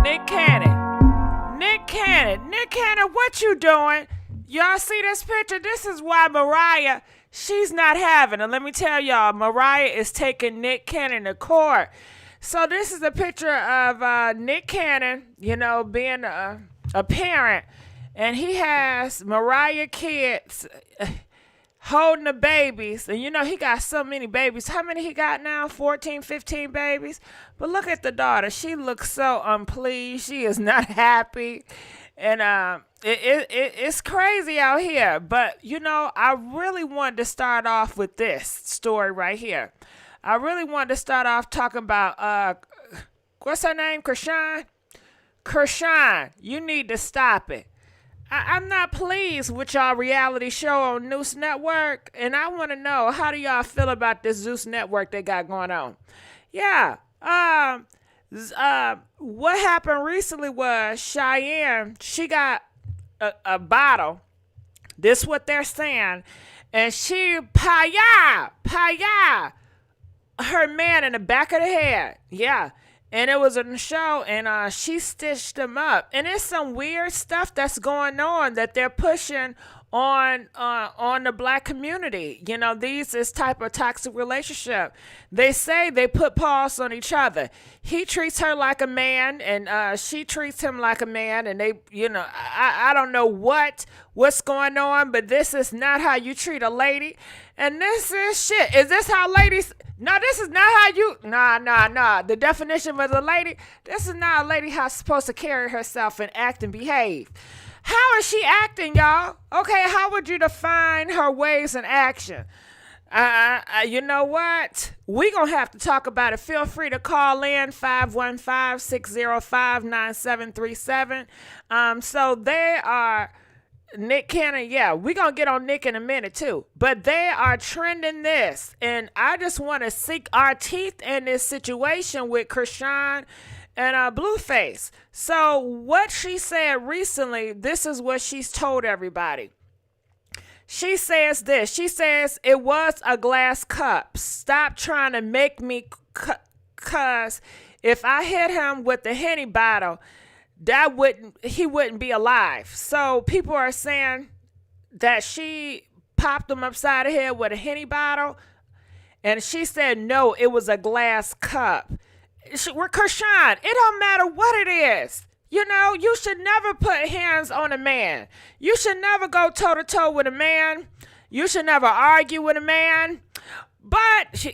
Nick Cannon. Nick Cannon, what you doing? Y'all see this picture? This is why Mariah, she's not having it. Let me tell y'all, Mariah is taking Nick Cannon to court. So this is a picture of Nick Cannon, you know, being a parent. And he has Mariah kids holding the babies. And you know, he got so many babies. How many he got now? 14, 15 babies? But look at the daughter. She looks so unpleased. She is not happy. And it's crazy out here. But, you know, I really wanted to start off with this story right here. I really wanted to start off talking about, what's her name? Chrisean? Chrisean, you need to stop it. I'm not pleased with y'all reality show on News Network. And I want to know, how do y'all feel about this Zeus Network they got going on? Yeah. What happened recently was Cheyenne, she got a bottle. This is what they're saying. And she paya her man in the back of the head. Yeah. And it was in the show, and she stitched him up. And it's some weird stuff that's going on that they're pushing on the black community. You know, this type of toxic relationship. They say they put paws on each other. He treats her like a man, and she treats him like a man. And they, you know, I don't know what's going on, but this is not how you treat a lady. And this is shit. Is this how ladies? No, this is not how you. Nah. The definition of a lady. This is not a lady how supposed to carry herself and act and behave. How is she acting, y'all? Okay, how would you define her ways and action? You know what? We gonna have to talk about it. Feel free to call in 515-605-9737. So they are Nick Cannon. Yeah, we gonna get on Nick in a minute too. But they are trending this, and I just want to sink our teeth in this situation with Chrisean and Blueface. So what she said recently, this is what she's told everybody. She says this. She says, it was a glass cup. Stop trying to make me, cause if I hit him with the Henny bottle, he wouldn't be alive. So people are saying that she popped him upside the head with a Henny bottle. And she said, no, it was a glass cup. We're Chrisean. It don't matter what it is. You know, you should never put hands on a man. You should never go toe to toe with a man. You should never argue with a man. But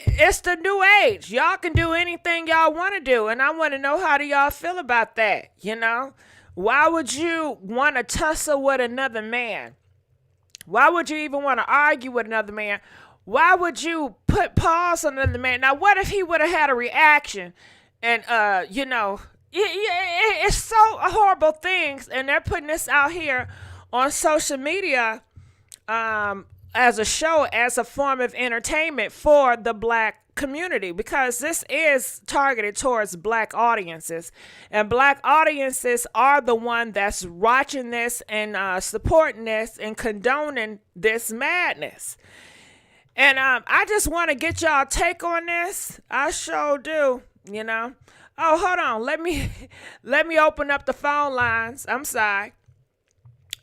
it's the new age. Y'all can do anything y'all want to do. And I want to know, how do y'all feel about that? You know, why would you want to tussle with another man? Why would you even want to argue with another man? Why would you put paws on another man? Now, what if he would have had a reaction? And, you know, it's so horrible things. And they're putting this out here on social media as a show, as a form of entertainment for the black community, because this is targeted towards black audiences. And black audiences are the one that's watching this and supporting this and condoning this madness. And I just want to get y'all take on this. I sure do, you know. Oh, hold on. Let me open up the phone lines. I'm sorry.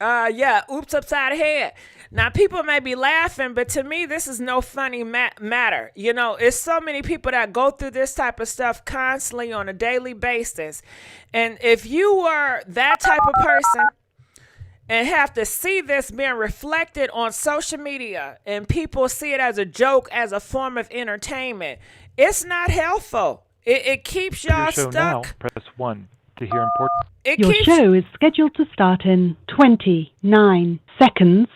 Yeah, oops upside the head. Now, people may be laughing, but to me, this is no funny matter. You know, it's so many people that go through this type of stuff constantly on a daily basis. And if you were that type of person and have to see this being reflected on social media and people see it as a joke, as a form of entertainment, it's not helpful. It keeps y'all stuck. Now, press 1 to hear important. Your show is scheduled to start in 29 seconds.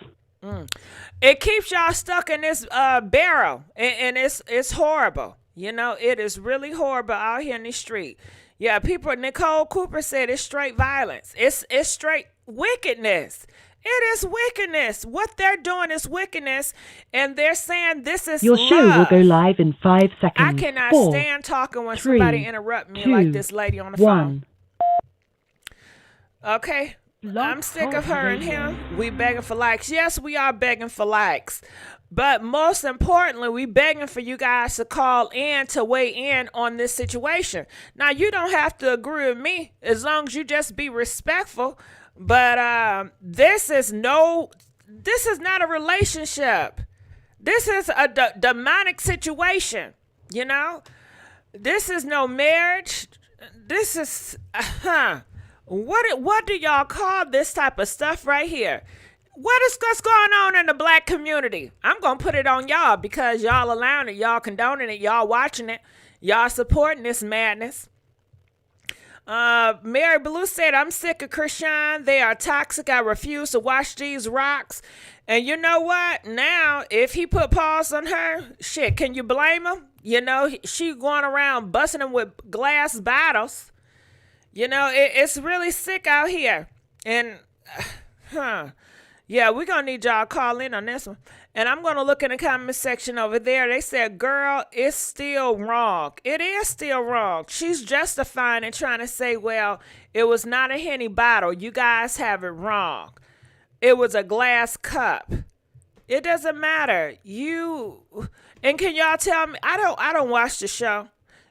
It keeps y'all stuck in this barrel, and it's horrible. You know, it is really horrible out here in the street. Yeah, Nicole Cooper said it's straight violence. It's straight wickedness. It is wickedness. What they're doing is wickedness, and they're saying this is Your show love. will go live in 5 seconds. I cannot stand talking when somebody interrupt me like this lady on the phone. Okay. I'm sick of her and him. We begging for likes. Yes, we are begging for likes. But most importantly, we begging for you guys to call in to weigh in on this situation. Now, you don't have to agree with me as long as you just be respectful. But this is not a relationship. This is a demonic situation. You know, this is no marriage. This is what do y'all call this type of stuff right here? What's going on in the black community? I'm going to put it on y'all because y'all allowing it. Y'all condoning it. Y'all watching it. Y'all supporting this madness. Mary Blue said, I'm sick of Chrisean. They are toxic. I refuse to watch these rocks. And you know what? Now, if he put paws on her, shit, can you blame him? You know, she going around busting him with glass bottles. You know, it's really sick out here. And, yeah, we're going to need y'all to call in on this one. And I'm going to look in the comment section over there. They said, girl, it's still wrong. It is still wrong. She's justifying and trying to say, well, it was not a Henny bottle. You guys have it wrong. It was a glass cup. It doesn't matter. And can y'all tell me, I don't watch the show.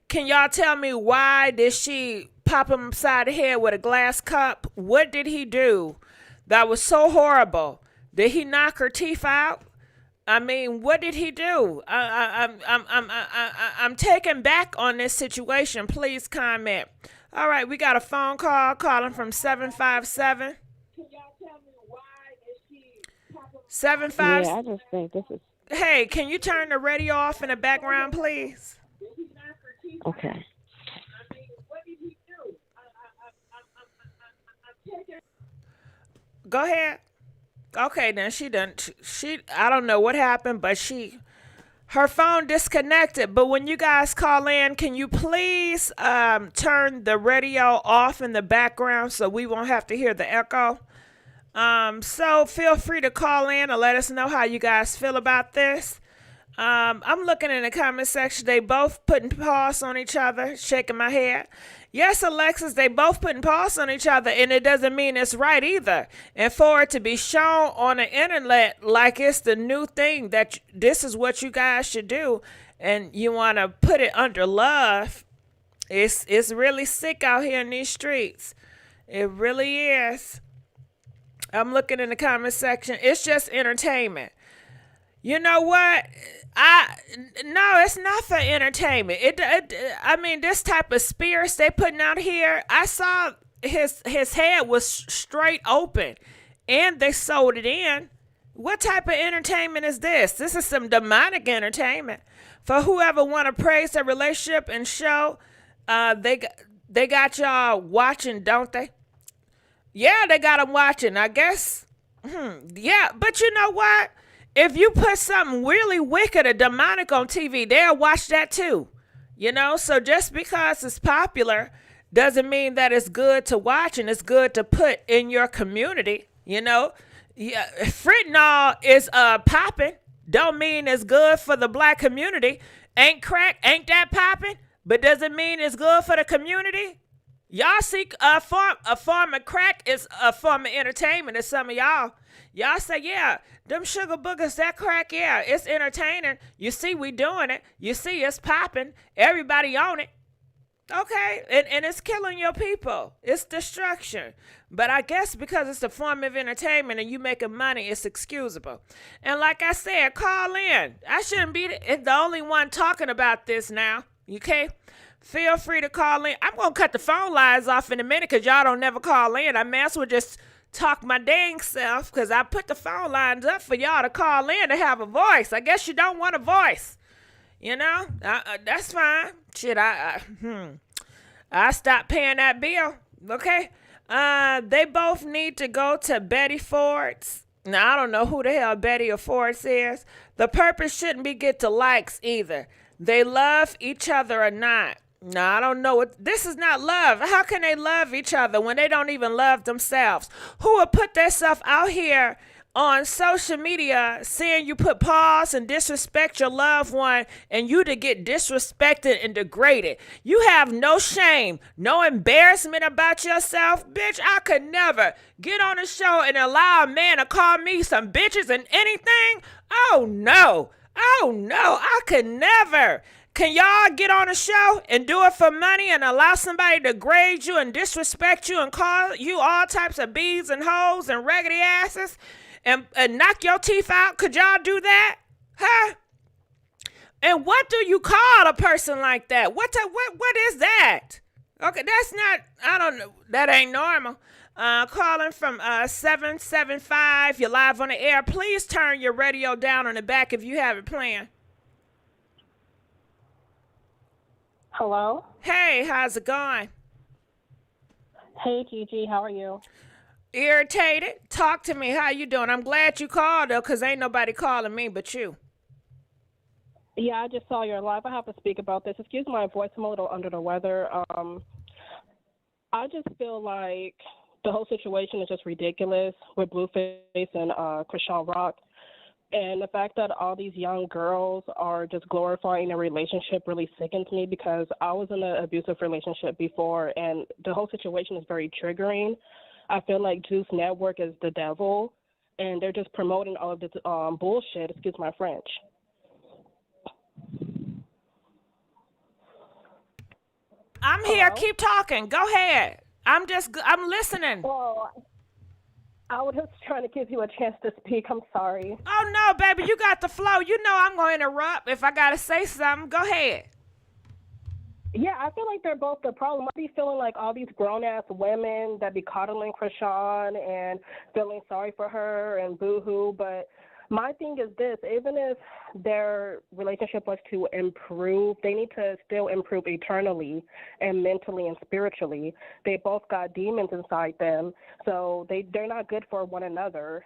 Can y'all tell me why did she pop him upside the head with a glass cup? What did he do that was so horrible? Did he knock her teeth out? I mean, what did he do? I'm taken back on this situation. Please comment. All right, we got a phone call calling from 757. Can y'all tell me why did she 757? Yeah, I just think this is... Hey, can you turn the radio off in the background, please? Okay. Go ahead. Okay, then I don't know what happened, but her phone disconnected. But when you guys call in, can you please turn the radio off in the background so we won't have to hear the echo? So feel free to call in and let us know how you guys feel about this. I'm looking in the comment section. They both putting paws on each other, shaking my head. Yes, Alexis, they both putting paws on each other, and it doesn't mean it's right either. And for it to be shown on the internet like it's the new thing that this is what you guys should do, and you want to put it under love, it's really sick out here in these streets. It really is. I'm looking in the comment section. It's just entertainment. You know what? No, it's not for entertainment. I mean, this type of spirits they putting out here. I saw his head was straight open, and they sold it in. What type of entertainment is this? This is some demonic entertainment. For whoever want to praise their relationship and show, they got y'all watching, don't they? Yeah, they got them watching. I guess. Yeah, but you know what? If you put something really wicked or demonic on TV, they'll watch that too. You know, so just because it's popular doesn't mean that it's good to watch and it's good to put in your community. You know, yeah, fentanyl is popping. Don't mean it's good for the black community. Ain't that popping? But doesn't mean it's good for the community. Y'all see a form of crack is a form of entertainment. As some of y'all say, yeah, them sugar boogers, that crack, yeah, it's entertaining. You see, we doing it. You see, it's popping. Everybody on it. Okay, and it's killing your people. It's destruction. But I guess because it's a form of entertainment and you making money, it's excusable. And like I said, call in. I shouldn't be the only one talking about this now. Okay? Feel free to call in. I'm going to cut the phone lines off in a minute because y'all don't never call in. I may as well just talk my dang self because I put the phone lines up for y'all to call in to have a voice. I guess you don't want a voice. You know, that's fine. Shit, I stopped paying that bill. Okay. They both need to go to Betty Ford's. Now, I don't know who the hell Betty or Ford's is. The purpose shouldn't be get to likes either. They love each other or not. No, I don't know. This is not love. How can they love each other when they don't even love themselves? Who would put themselves out here on social media seeing you put pause and disrespect your loved one and you to get disrespected and degraded. You have no shame, no embarrassment about yourself. Bitch, I could never get on a show and allow a man to call me some bitches and anything. Oh no. Oh no, I could never. Can y'all get on a show and do it for money and allow somebody to degrade you and disrespect you and call you all types of bees and hoes and raggedy asses and knock your teeth out? Could y'all do that? Huh? And what do you call a person like that? What is that? Okay, that's not, I don't know. That ain't normal. Calling from 775. You're live on the air. Please turn your radio down on the back if you have it playing. Hello? Hey, how's it going? Hey, Gigi, how are you? Irritated? Talk to me. How you doing? I'm glad you called, though, because ain't nobody calling me but you. Yeah, I just saw your live. I have to speak about this. Excuse my voice. I'm a little under the weather. I just feel like the whole situation is just ridiculous with Blueface and Chrisean Rock. And the fact that all these young girls are just glorifying a relationship really sickens me, because I was in an abusive relationship before, and the whole situation is very triggering. I feel like Juice Network is the devil, and they're just promoting all of this bullshit. Excuse my French. I'm here. Hello? Keep talking. Go ahead. I'm listening. Well, I was just trying to give you a chance to speak. I'm sorry. Oh, no, baby. You got the flow. You know I'm going to interrupt if I got to say something. Go ahead. Yeah, I feel like they're both the problem. I be feeling like all these grown-ass women that be coddling Chrisean and feeling sorry for her and boo-hoo. But my thing is this: even if their relationship was to improve, they need to still improve eternally and mentally and spiritually. They both got demons inside them, so they're not good for one another.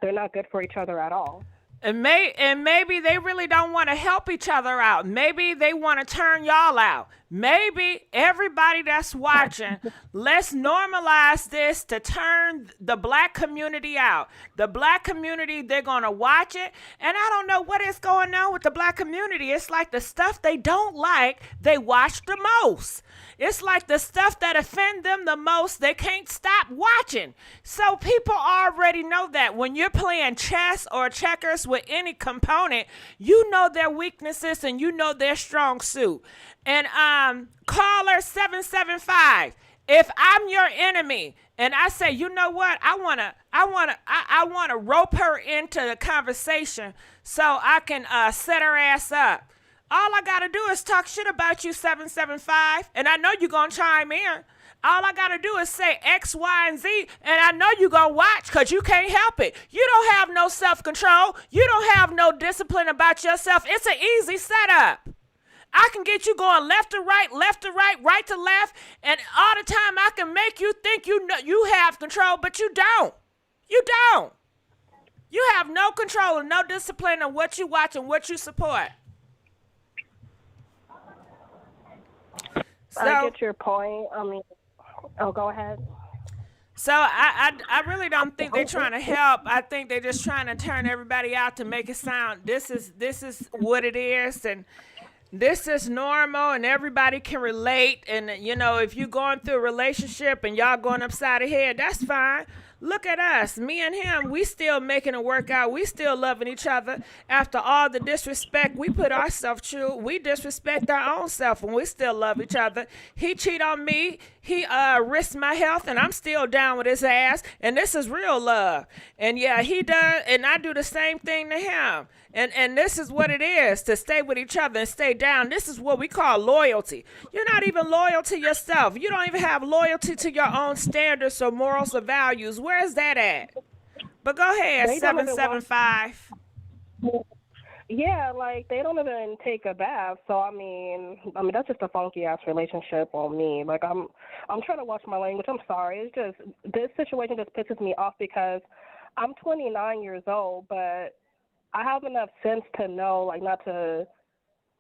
They're not good for each other at all. And maybe they really don't want to help each other out. Maybe they want to turn y'all out. Maybe everybody that's watching, let's normalize this to turn the black community out. The black community, they're going to watch it. And I don't know what is going on with the black community. It's like the stuff they don't like, they watch the most. It's like the stuff that offend them the most, they can't stop watching. So people already know that when you're playing chess or checkers with any component, you know their weaknesses and you know their strong suit. And caller 775, if I'm your enemy and I say, you know what, I wanna rope her into the conversation so I can set her ass up. All I gotta do is talk shit about you, 775, and I know you're gonna chime in. All I gotta do is say X, Y, and Z, and I know you're gonna watch, because you can't help it. You don't have no self-control. You don't have no discipline about yourself. It's an easy setup. I can get you going left to right, right to left, and all the time I can make you think you know you have control, but you don't. You don't. You have no control and no discipline on what you watch and what you support. So, I get your point. Go ahead. So I really don't think they're trying to help. I think they're just trying to turn everybody out to make it sound this is what it is, and this is normal and everybody can relate. And you know, if you're going through a relationship and y'all going upside the head, that's fine. Look at us, me and him, we still making it work out. We still loving each other. After all the disrespect we put ourselves through, we disrespect our own self and we still love each other. He cheat on me. He risked my health and I'm still down with his ass. And this is real love. And yeah, he does. And I do the same thing to him. And this is what it is, to stay with each other and stay down. This is what we call loyalty. You're not even loyal to yourself. You don't even have loyalty to your own standards or morals or values. Where is that at? But go ahead, 775. Yeah, like they don't even take a bath. So I mean that's just a funky ass relationship on me. Like I'm trying to watch my language. I'm sorry. It's just this situation just pisses me off because I'm 29 years old, but I have enough sense to know, like, not to,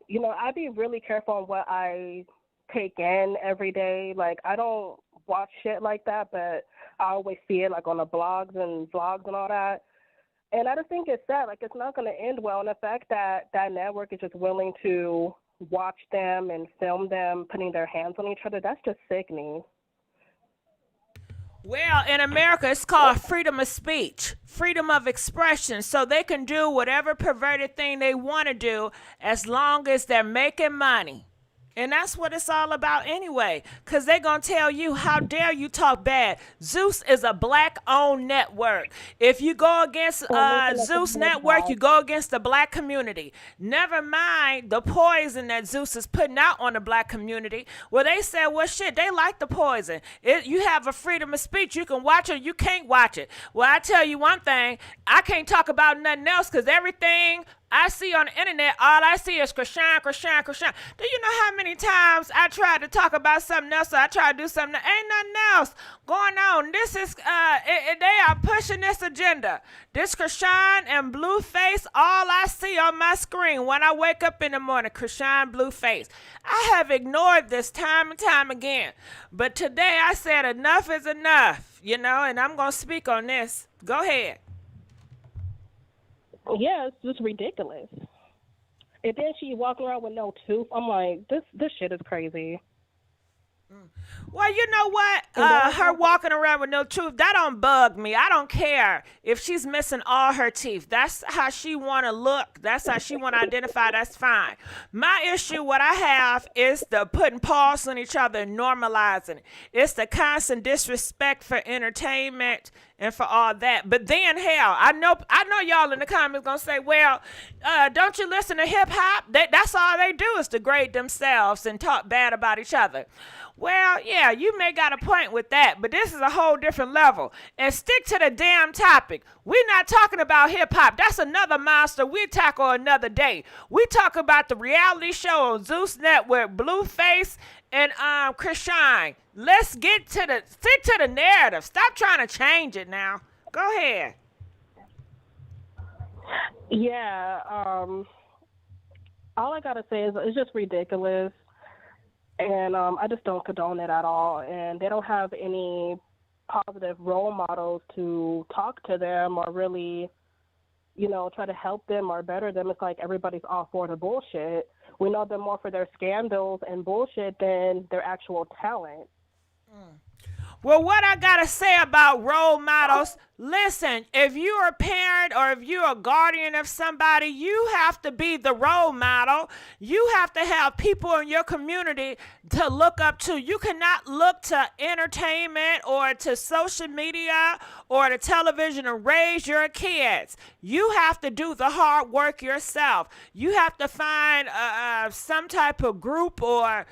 I be really careful on what I take in every day. Like, I don't watch shit like that, but I always see it like on the blogs and vlogs and all that. And I just think it's sad. Like, it's not going to end well. And the fact that that network is just willing to watch them and film them putting their hands on each other, that's just sickening. Well, in America, it's called freedom of speech, freedom of expression. So they can do whatever perverted thing they want to do as long as they're making money. And that's what it's all about anyway, because they're going to tell you, how dare you talk bad. Zeus is a black-owned network. If you go against Zeus Network, you go against the black community. Never mind the poison that Zeus is putting out on the black community. Well, they said, well, shit, they like the poison. You have a freedom of speech. You can watch it, you can't watch it. Well, I tell you one thing, I can't talk about nothing else because everything I see on the internet, all I see is Chrisean. Do you know how many times I tried to talk about something else, or I tried to do something that ain't nothing else going on? This is, they are pushing this agenda. This Chrisean and Blueface, all I see on my screen when I wake up in the morning, Chrisean, Blueface. I have ignored this time and time again. But today I said enough is enough, and I'm going to speak on this. Go ahead. Yeah, it's just ridiculous. And then she walking around with no tooth. I'm like, this shit is crazy. Well, you know what? Her walking around with no tooth, that don't bug me. I don't care if she's missing all her teeth. That's how she want to look. That's how she want to identify. That's fine. My issue, what I have, is the putting paws on each other and normalizing it. It's the constant disrespect for entertainment and for all that. But then, hell, I know y'all in the comments gonna say, well, don't you listen to hip hop? That's all they do is degrade themselves and talk bad about each other. Well, yeah, you may got a point with that, but this is a whole different level. And stick to the damn topic. We're not talking about hip-hop. That's another monster we tackle another day. We talk about the reality show on Zeus Network, Blueface and Chrisean. Let's stick to the narrative. Stop trying to change it now. Go ahead. Yeah, all I got to say is it's just ridiculous. And I just don't condone it at all. And they don't have any positive role models to talk to them or really, try to help them or better them. It's like everybody's all for the bullshit. We know them more for their scandals and bullshit than their actual talent. Well, what I got to say about role models, listen, if you're a parent or if you're a guardian of somebody, you have to be the role model. You have to have people in your community to look up to. You cannot look to entertainment or to social media or to television and raise your kids. You have to do the hard work yourself. You have to find some type of group or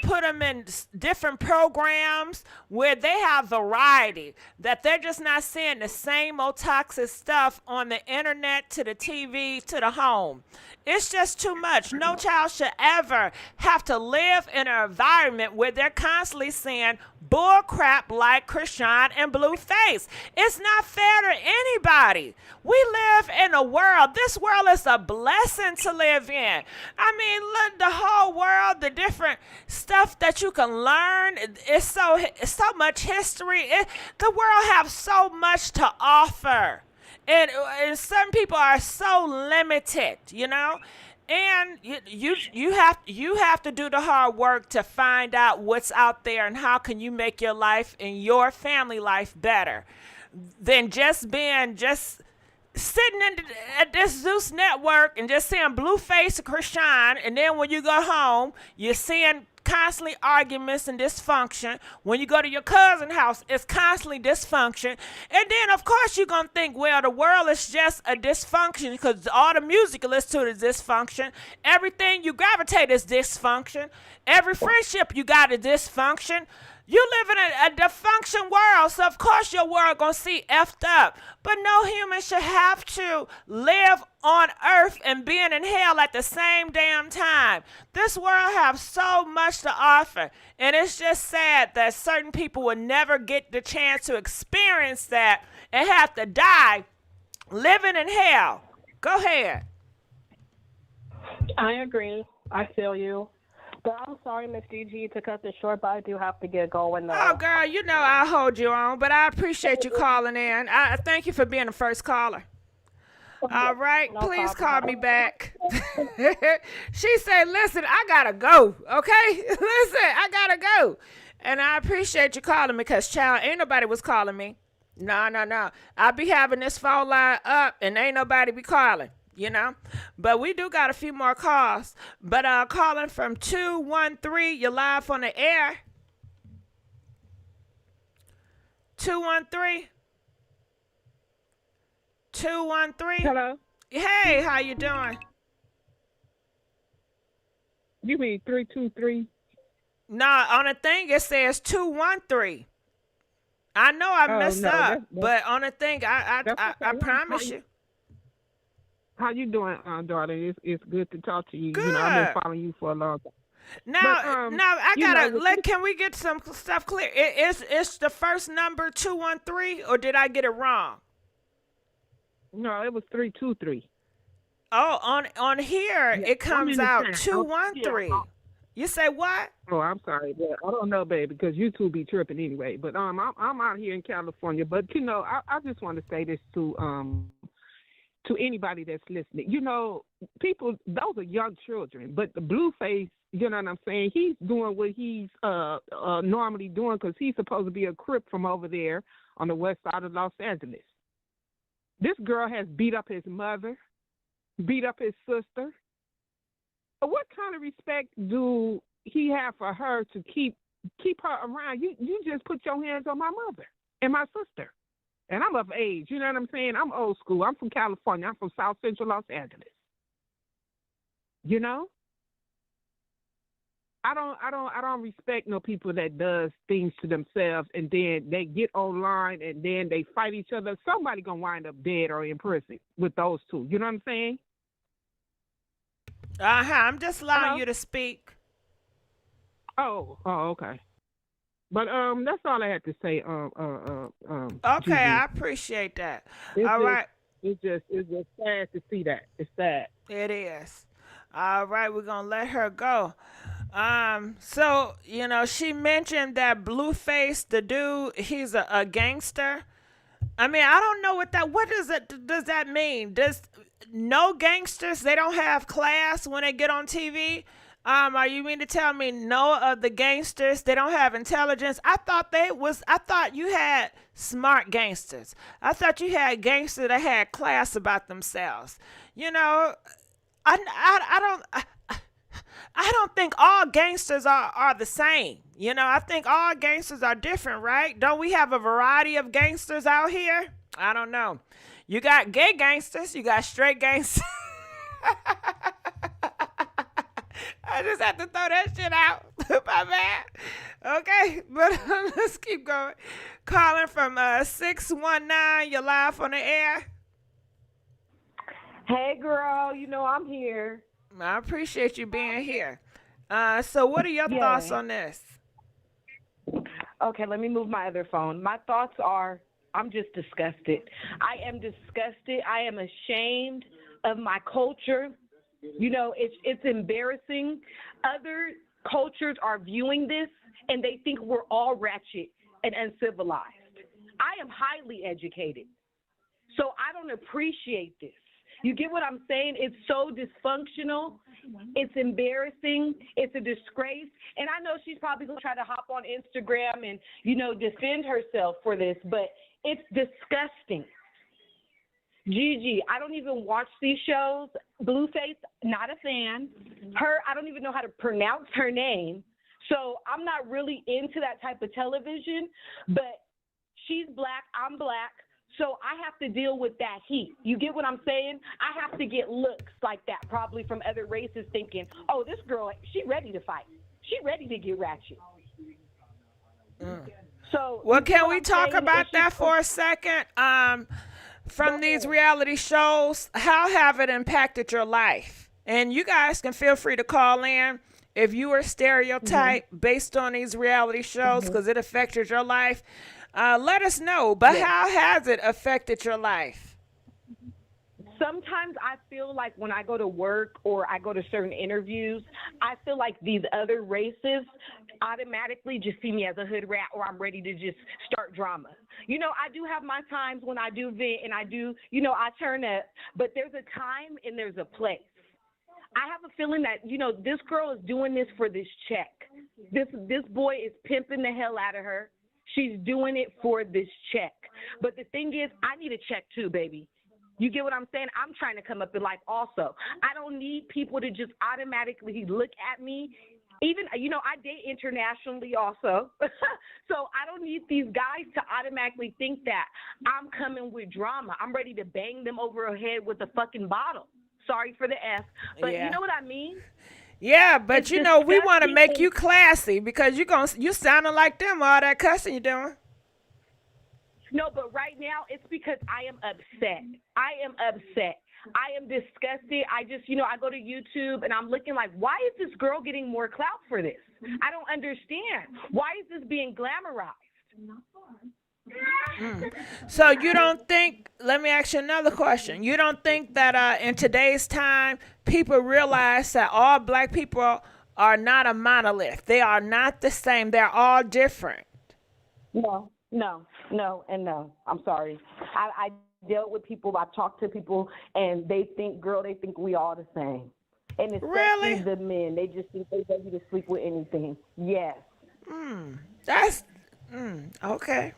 put them in different programs where they have variety, that they're just not seeing the same old toxic stuff on the internet to the TV to the home. It's just too much. No child should ever have to live in an environment where they're constantly seeing bull crap like Chrisean and Blueface. It's not fair to anybody. We live in a world. This world is a blessing to live in. I mean, look, the whole world, the different stuff that you can learn. It's so much history. The world has so much to offer. And some people are so limited, and you have to do the hard work to find out what's out there and how can you make your life and your family life better than just sitting at this Zeus Network and just seeing Blueface and Chrisean, and then when you go home, you're seeing constantly arguments and dysfunction. When you go to your cousin's house, it's constantly dysfunction. And then, of course, you're going to think, well, the world is just a dysfunction because all the music you listen to is dysfunction. Everything you gravitate is dysfunction. Every friendship you got is dysfunction. You live in a dysfunction world, so of course your world gonna see effed up. But no human should have to live on earth and being in hell at the same damn time. This world has so much to offer, and it's just sad that certain people will never get the chance to experience that and have to die living in hell. Go ahead. I agree. I feel you. But I'm sorry, Miss Gigi, to cut this short, but I do have to get going Oh, though. girl, you know I'll hold you on, but I appreciate you calling in. I thank you for being the first caller. All right, No please problem. call me back. She said, listen, I gotta go, okay? Listen, I gotta go. And I appreciate you calling me because, child, ain't nobody was calling me. No, no, no. I be having this phone line up and ain't nobody be calling, you know? But we do got a few more calls. But calling from 213, you're live on the air. 213. 213. Hello? Hey, how you doing? You mean 323? No, on the thing it says 213. I know I messed no, up, that's- but on the thing I That's okay. promise you. How you doing, darling? It's good to talk to you. Good. You know, I've been following you for a long time. Now, But, I you gotta know, let. Can we get some stuff clear? It's the first number 213, or did I get it wrong? No, it was 323. Oh, on here Yeah, it I'm comes in the out chat. 213. Yeah. You say what? Oh, I'm sorry, but I don't know, baby, because you two be tripping anyway. But I'm out here in California. But you know, I just want to say this to anybody that's listening. You know, people, those are young children. But the Blueface, you know what I'm saying? He's doing what he's normally doing because he's supposed to be a Crip from over there on the west side of Los Angeles. This girl has beat up his mother, beat up his sister. What kind of respect do he have for her to keep her around? You just put your hands on my mother and my sister. And I'm of age, you know what I'm saying? I'm old school. I'm from California. I'm from South Central Los Angeles. You know? I don't respect no people that does things to themselves and then they get online and then they fight each other. Somebody gonna wind up dead or in prison with those two. You know what I'm saying? I'm just allowing Hello? you to speak. Oh, okay. But that's all I had to say. Okay, Gigi. I appreciate that. It's All just, right. It's just sad to see that. It's sad. It is. All right, we're gonna let her go. So you know, she mentioned that Blueface, the dude, he's a gangster. I mean, I don't know what does that mean? Does no gangsters, they don't have class when they get on TV? Are you mean to tell me no of the gangsters, they don't have intelligence? I thought you had smart gangsters. I thought you had gangsters that had class about themselves. You know, I don't think all gangsters are the same. You know, I think all gangsters are different, right? Don't we have a variety of gangsters out here? I don't know. You got gay gangsters, you got straight gangsters. I just have to throw that shit out. My bad. Okay, but let's keep going. Calling from 619, you're live on the air. Hey, girl, you know I'm here. I appreciate you being here. So what are your thoughts on this? Okay, let me move my other phone. My thoughts are I'm just disgusted. I am disgusted. I am ashamed of my culture. You know, it's embarrassing. Other cultures are viewing this, and they think we're all ratchet and uncivilized. I am highly educated, so I don't appreciate this. You get what I'm saying? It's so dysfunctional. It's embarrassing. It's a disgrace. And I know she's probably going to try to hop on Instagram and, you know, defend herself for this, but it's disgusting. Gigi, I don't even watch these shows. Blueface, not a fan. Her, I don't even know how to pronounce her name. So I'm not really into that type of television, but she's black, I'm black. So I have to deal with that heat. You get what I'm saying? I have to get looks like that probably from other races thinking, oh, this girl, she ready to fight. She ready to get ratchet. So well, can we talk about that for a second? From these reality shows, how have it impacted your life? And you guys can feel free to call in if you were stereotyped based on these reality shows because it affected your life. Let us know. But how has it affected your life? sometimes I feel like when I go to work or I go to certain interviews, I feel like these other races automatically just see me as a hood rat or I'm ready to just start drama. You know, I do have my times when I do vent and I do, you know, I turn up, but there's a time and there's a place. I have a feeling that, you know, this girl is doing this for this check. This boy is pimping the hell out of her. She's doing it for this check. But the thing is, I need a check too, baby. You get what I'm saying? I'm trying to come up in life also. I don't need people to just automatically look at me. Even, you know, I date internationally also. So I don't need these guys to automatically think that I'm coming with drama. I'm ready to bang them over the head with a fucking bottle. Sorry for the F. But you know what I mean? Yeah, but It's you know, we want to disgusting make and- you classy because you sounding like them, all that cussing you doing. No, but right now it's because I am upset. I am upset. I am disgusted. I just, you know, I go to YouTube and I'm looking like, why is this girl getting more clout for this? I don't understand. Why is this being glamorized? So you don't think, let me ask you another question. You don't think that in today's time, people realize that all black people are not a monolith. They are not the same. They're all different. No, and no. I'm sorry. I dealt with people, I've talked to people, and they think we all the same. And especially Really? the men. They just think they're ready to sleep with anything. Yes. That's, okay.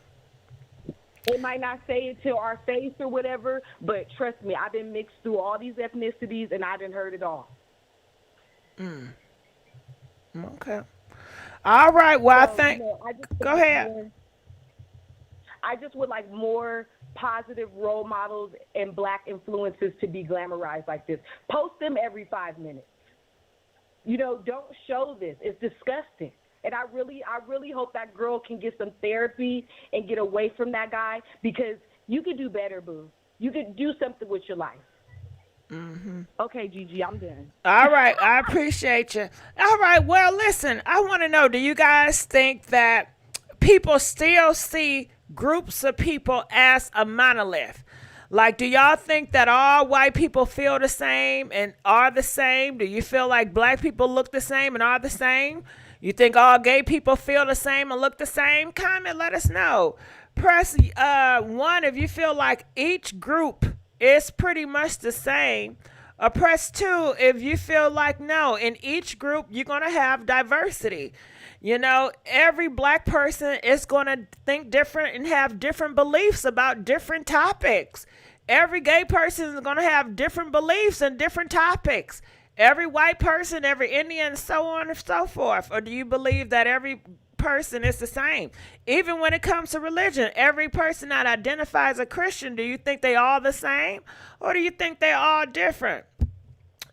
They might not say it to our face or whatever, but trust me, I've been mixed through all these ethnicities, and I done heard it all. Okay. All right. Well, So, I think, you know, I just go ahead. I just would like more positive role models and black influences to be glamorized like this. Post them every 5 minutes. You know, don't show this. It's disgusting. And I really hope that girl can get some therapy and get away from that guy because you could do better, boo. You could do something with your life. Okay, Gigi, I'm done. All right. I appreciate you. All right. Well, listen, I want to know, do you guys think that people still see groups of people as a monolith? Like, do y'all think that all white people feel the same and are the same? Do you feel like black people look the same and are the same? You think all gay people feel the same and look the same? Comment, let us know. Press 1 if you feel like each group is pretty much the same. Or press 2 if you feel like no, in each group you're going to have diversity. You know, every black person is going to think different and have different beliefs about different topics. Every gay person is going to have different beliefs and different topics. Every white person, every Indian, so on and so forth. Or do you believe that every person is the same? Even when it comes to religion, every person that identifies a Christian, do you think they all the same? Or do you think they all different?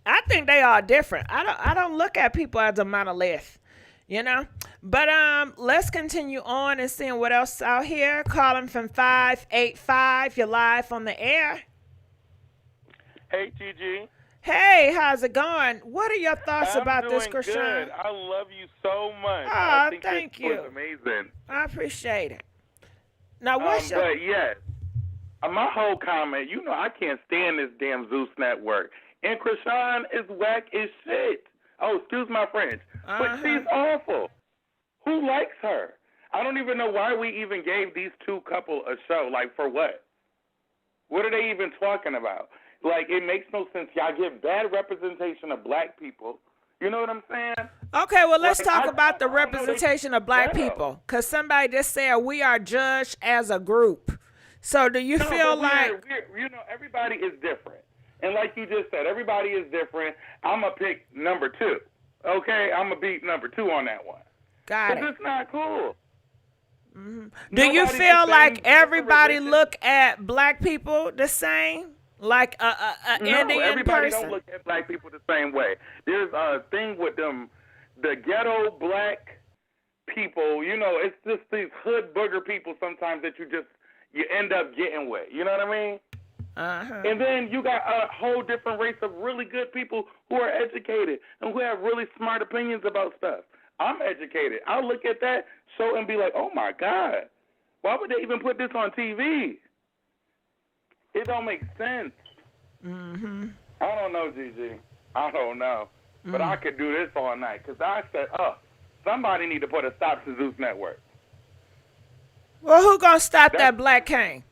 I think they are different. I don't look at people as a monolith, you know. But let's continue on and seeing what else out here. Calling from 585. You're live on the air. Hey, Gigi. Hey, how's it going? What are your thoughts about this, Chrisean? Good. I love you so much. Oh, I think thank this you. was amazing. I appreciate it. Now, what's your... But yes, my whole comment, you know, I can't stand this damn Zeus network. And Chrisean is whack as shit. Oh, excuse my French. But she's awful. Who likes her? I don't even know why we even gave these two couple a show. Like, for what? What are they even talking about? Like, it makes no sense. Y'all give bad representation of black people. You know what I'm saying? Okay, well, let's talk about the representation of black people. Because somebody just said we are judged as a group. So do you feel like... you know, everybody is different. And like you just said, everybody is different. I'm going to pick number 2. Okay? I'm going to beat number 2 on that one. Got it. Because it's not cool. Do you feel like everybody look at black people the same? Like a Indian everybody person? Don't look at black people the same way. There's a thing with them, the ghetto black people. You know, it's just these hood booger people sometimes that you end up getting with. You know what I mean? And then you got a whole different race of really good people who are educated and who have really smart opinions about stuff. I'm educated. I'll look at that show and be like, oh my God, why would they even put this on TV? It don't make sense. Mm-hmm. I don't know, Gigi. I don't know. But I could do this all night because I said, somebody need to put a stop to Zeus Network. Well, who gonna stop that Black King?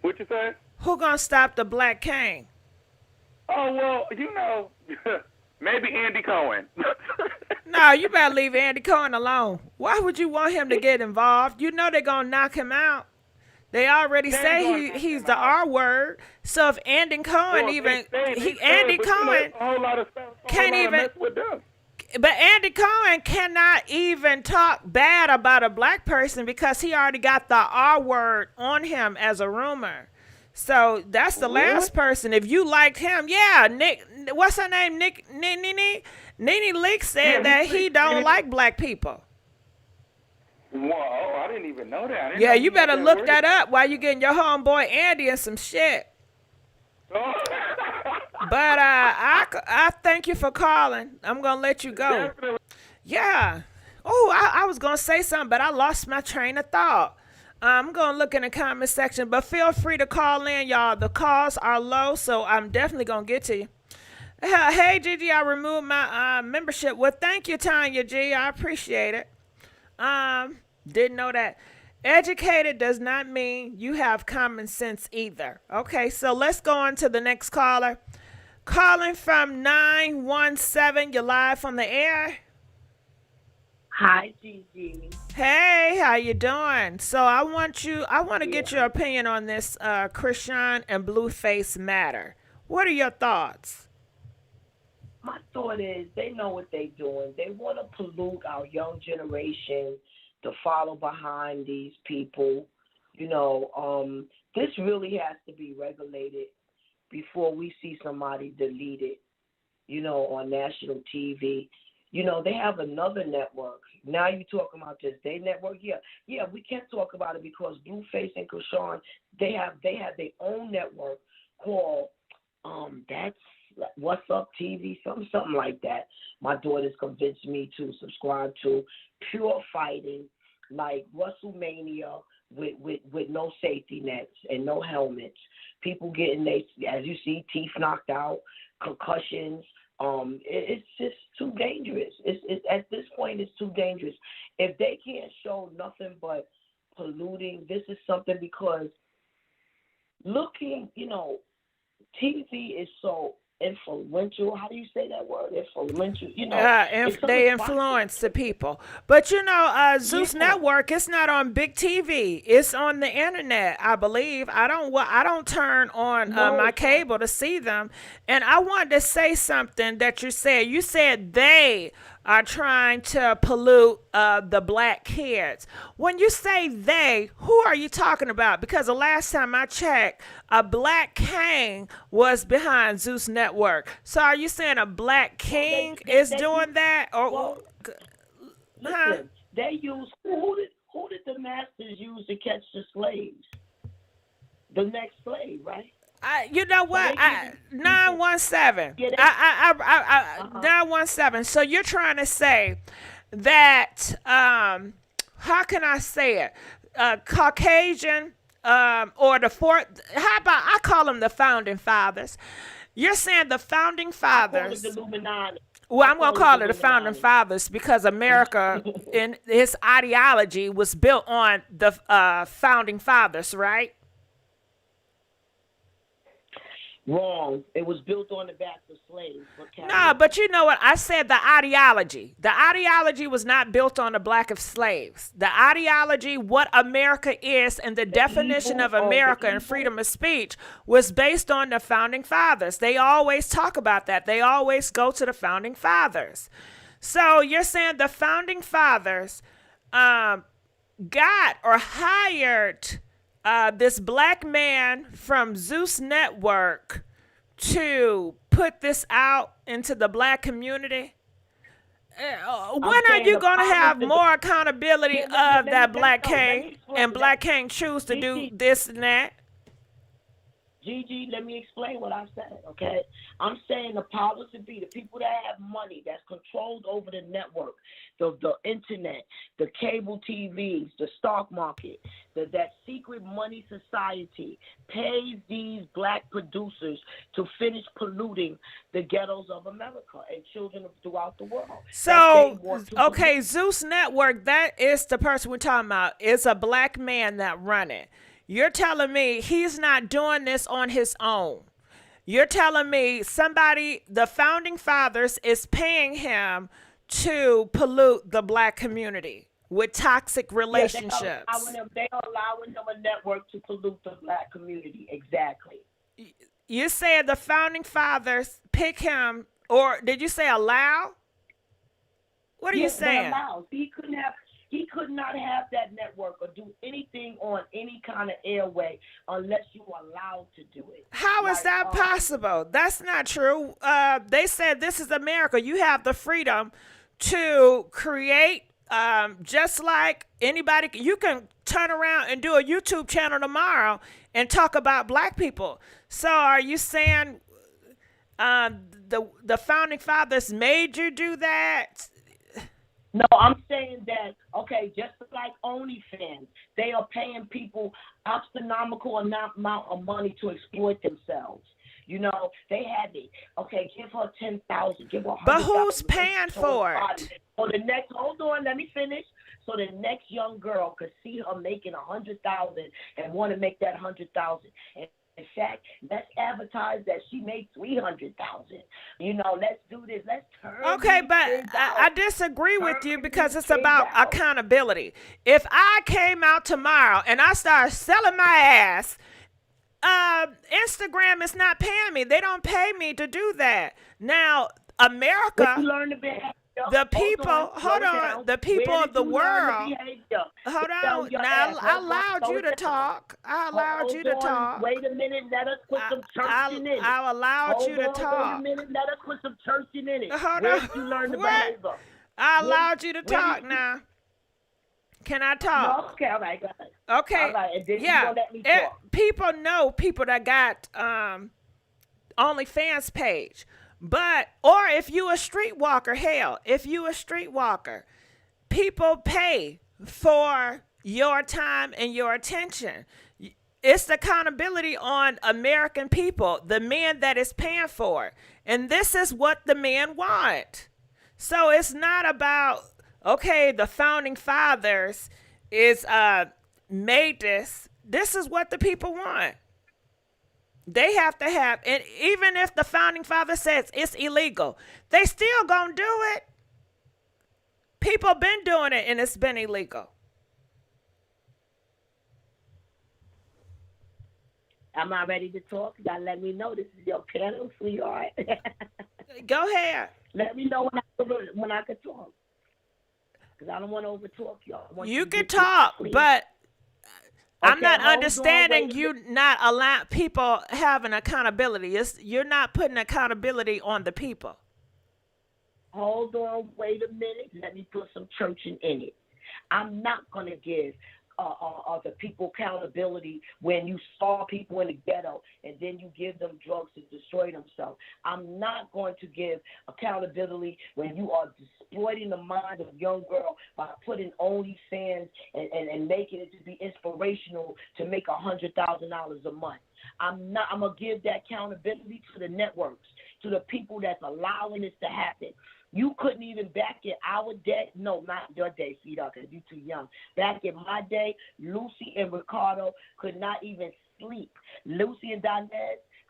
What you say? Who gonna stop the Black King? Oh, well, maybe Andy Cohen. No, you better leave Andy Cohen alone. Why would you want him to get involved? You know they're gonna knock him out. They already say he's the R word. So if Andy Cohen Andy Cohen can't even. But Andy Cohen cannot even talk bad about a black person because he already got the R word on him as a rumor. So that's the last person. If you liked him, yeah, Nick, what's her name? Nene Leak said that he don't like black people. Whoa, I didn't even know that. Yeah, you better look that up while you getting your homeboy Andy and some shit. Oh. But I thank you for calling. I'm gonna let you go. Definitely. Yeah. Oh, I was gonna say something, but I lost my train of thought. I'm gonna look in the comment section, but feel free to call in, y'all. The calls are low, so I'm definitely gonna get to you. Hey, Gigi, I removed my membership. Well, thank you, Tanya G. I appreciate it. Didn't know that. Educated does not mean you have common sense either. Okay, so let's go on to the next caller. Calling from 917. You're live on the air. Hi, Gigi. Hey, how you doing? So I want to get your opinion on this Chrisean and Blueface matter. What are your thoughts? My thought is they know what they're doing. They want to pollute our young generation to follow behind these people. This really has to be regulated before we see somebody delete it, on national TV. They have another network. Now you're talking about this. They network, yeah, we can't talk about it because Blueface and Chrisean, they have their own network called that's What's Up TV, something like that. My daughter's convinced me to subscribe to pure fighting, like WrestleMania with no safety nets and no helmets. People getting as you see, teeth knocked out, concussions. It's just too dangerous. It's at this point, it's too dangerous. If they can't show nothing but polluting, this is something because looking, TV is so influential. How do you say that word? Influential. They influence the people. But Zeus Network, it's not on big TV. It's on the internet, I believe. I don't turn on my cable to see them. And I wanted to say something that you said. You said they are trying to pollute the black kids. When you say they, who are you talking about? Because the last time I checked, a black king was behind Zeus Network. So are you saying a black king is doing that? Or listen, they use who did the masters use to catch the slaves? The next slave, right? You know what? 917. 917. So you're trying to say that, how can I say it? Caucasian, or the fourth, how about I call them the founding fathers? You're saying the founding fathers. The Illuminati. Well, I'm going to call it the founding fathers because America in its ideology was built on the founding fathers, right? Wrong. It was built on the backs of slaves. No, but you know what? I said the ideology. The ideology was not built on the black of slaves. The ideology, what America is, and the definition of America and freedom of speech was based on the founding fathers. They always talk about that. They always go to the founding fathers. So you're saying the founding fathers got or hired this black man from Zeus Network to put this out into the black community? When are you going to have more accountability of that black king and black king choose to do this and that? Gigi, let me explain what I said, okay? I'm saying the powers that be, the people that have money that's controlled over the network, the internet, the cable TVs, the stock market, that secret money society pays these black producers to finish polluting the ghettos of America and children throughout the world. So, okay, Zeus Network, that is the person we're talking about. It's a black man that run it. You're telling me he's not doing this on his own. You're telling me somebody, the founding fathers, is paying him to pollute the black community with toxic relationships. Yeah, they are allowing them a network to pollute the black community. Exactly. You said the founding fathers pick him, or did you say allow? What are you saying? Allow. He could not have that network or do anything on any kind of airway unless you were allowed to do it. How is that possible? That's not true. They said this is America. You have the freedom to create, just like anybody. You can turn around and do a YouTube channel tomorrow and talk about black people. So are you saying the founding fathers made you do that? No, I'm saying that, okay, just like OnlyFans, they are paying people astronomical amount of money to exploit themselves. You know, they had it. Okay, give her 10,000, give her 100,000. But who's paying for it? So hold on, let me finish. So the next young girl could see her making 100,000 and want to make that 100,000. And in fact, let's advertise that she made 300,000. You know, let's do this. Let's turn. Okay, but I disagree with you because it's about accountability. If I came out tomorrow and I started selling my ass, Instagram is not paying me. They don't pay me to do that. Now, America, the people, the people of the world. Hold on. Now, I allowed you to talk. I allowed you to talk. Wait a minute. Let us put some churching in it. I allowed you to talk. Wait a minute. Let us put some churching in it. Hold Where on. did you learn the behavior? I allowed you to talk now. Can I talk? No, okay, all right, go ahead. Okay. All right, and then yeah. you gonna let me talk. People know people that got OnlyFans page. But, or if you a streetwalker, hell, if you a streetwalker, people pay for your time and your attention. It's the accountability on American people, the men that is paying for it. And this is what the men want. So it's not about, okay, the founding fathers is made this. This is what the people want. They have to have, and even if the founding father says it's illegal, they still gonna do it. People been doing it and it's been illegal. Am I ready to talk? You gotta let me know. This is your panel, sweetheart. Go ahead. Let me know when I can talk. Because I don't want to overtalk y'all. You can talk, but I'm not understanding you not allow people having accountability. You're not putting accountability on the people. Hold on, wait a minute. Let me put some churching in it. I'm not going to give the people accountability when you saw people in the ghetto and then you give them drugs to destroy themselves. I'm not going to give accountability when you are exploiting the mind of a young girl by putting OnlyFans and making it to be inspirational to make $100,000 a month. I'm going to give that accountability to the networks, to the people that's allowing this to happen. You couldn't even back in our day. No, not your day, sweetheart, because you're too young. Back in my day, Lucy and Ricardo could not even sleep. Lucy and Dinez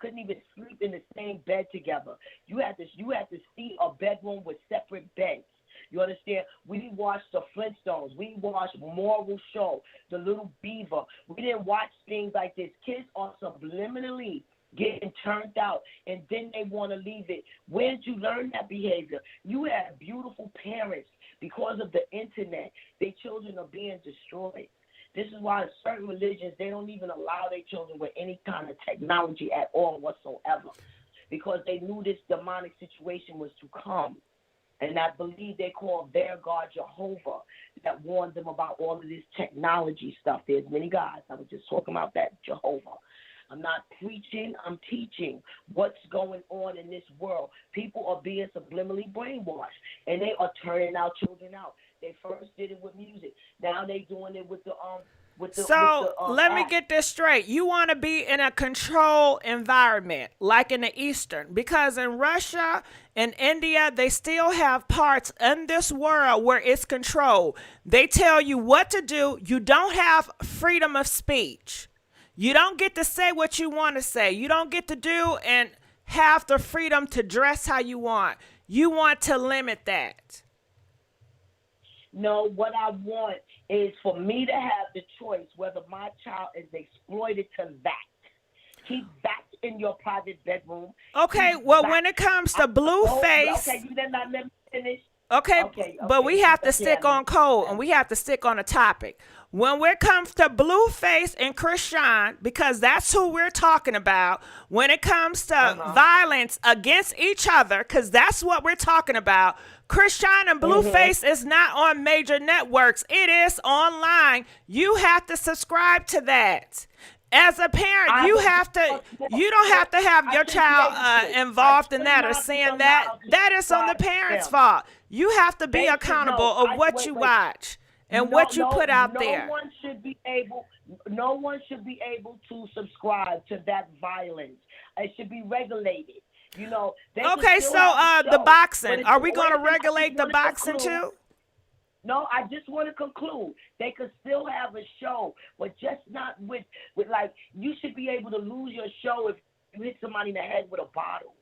couldn't even sleep in the same bed together. You had to see a bedroom with separate beds. You understand? We watched the Flintstones. We watched Moral Show, The Little Beaver. We didn't watch things like this. Kids are subliminally getting turned out, and then they want to leave it. Where did you learn that behavior? You have beautiful parents. Because of the internet, their children are being destroyed. This is why certain religions, they don't even allow their children with any kind of technology at all whatsoever, because they knew this demonic situation was to come. And I believe they call their God Jehovah, that warned them about all of this technology stuff. There's many gods. I was just talking about that Jehovah. I'm not preaching, I'm teaching what's going on in this world. People are being subliminally brainwashed, and they are turning our children out. They first did it with music. Now they doing it with the let me get this straight. You want to be in a controlled environment, like in the Eastern, because in Russia and India, they still have parts in this world where it's controlled. They tell you what to do. You don't have freedom of speech. You don't get to say what you want to say. You don't get to do and have the freedom to dress how you want. You want to limit that. No, what I want is for me to have the choice whether my child is exploited to that. Keep that in your private bedroom. Okay, well, when it comes to Blueface. Okay, you did not let me finish. Okay, but we have to stick on code and we have to stick on a topic. When it comes to Blueface and Chrisean, because that's who we're talking about, when it comes to violence against each other, because that's what we're talking about, Chrisean and Blueface is not on major networks. It is online. You have to subscribe to that. As a parent, you don't have to have your child involved in that or saying that. That is on the parents' fault. You have to be accountable of what you watch and what you put out there. No one should be able to subscribe to that violence. It should be regulated. You know. Okay, so the boxing. Are we going to regulate the boxing too? No, I just want to conclude. They could still have a show, but just not with like, you should be able to lose your show if you hit somebody in the head with a bottle.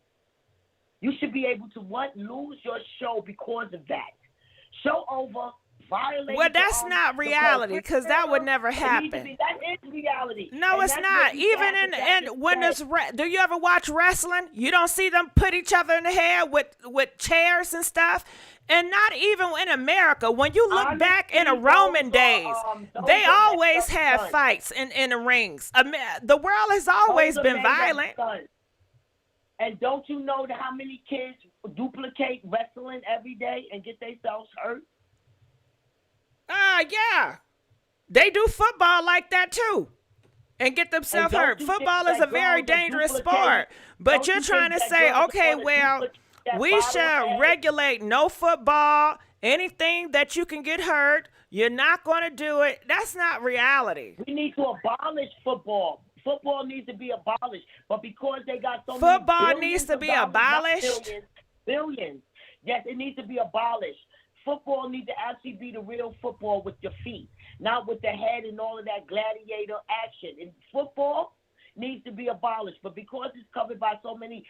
You should be able to lose your show because of that. Show over, violate. Well, that's not reality, because that would never happen. That is reality. No, it's not. Even when there's do you ever watch wrestling? You don't see them put each other in the head with chairs and stuff. And not even in America. When you look back in the Roman days, they always had fights in the rings. The world has always been violent. And don't you know how many kids duplicate wrestling every day and get themselves hurt? Yeah. They do football like that too. And get themselves hurt. Football is a very dangerous sport. But you're trying to say, okay, well, we should regulate no football, anything that you can get hurt. You're not going to do it. That's not reality. We need to abolish football. Football needs to be abolished. But because they got so football many needs to be dollars, abolished. Billions. Yes, it needs to be abolished. Football needs to actually be the real football with your feet, not with the head and all of that gladiator action. And football needs to be abolished, but because it's covered by so many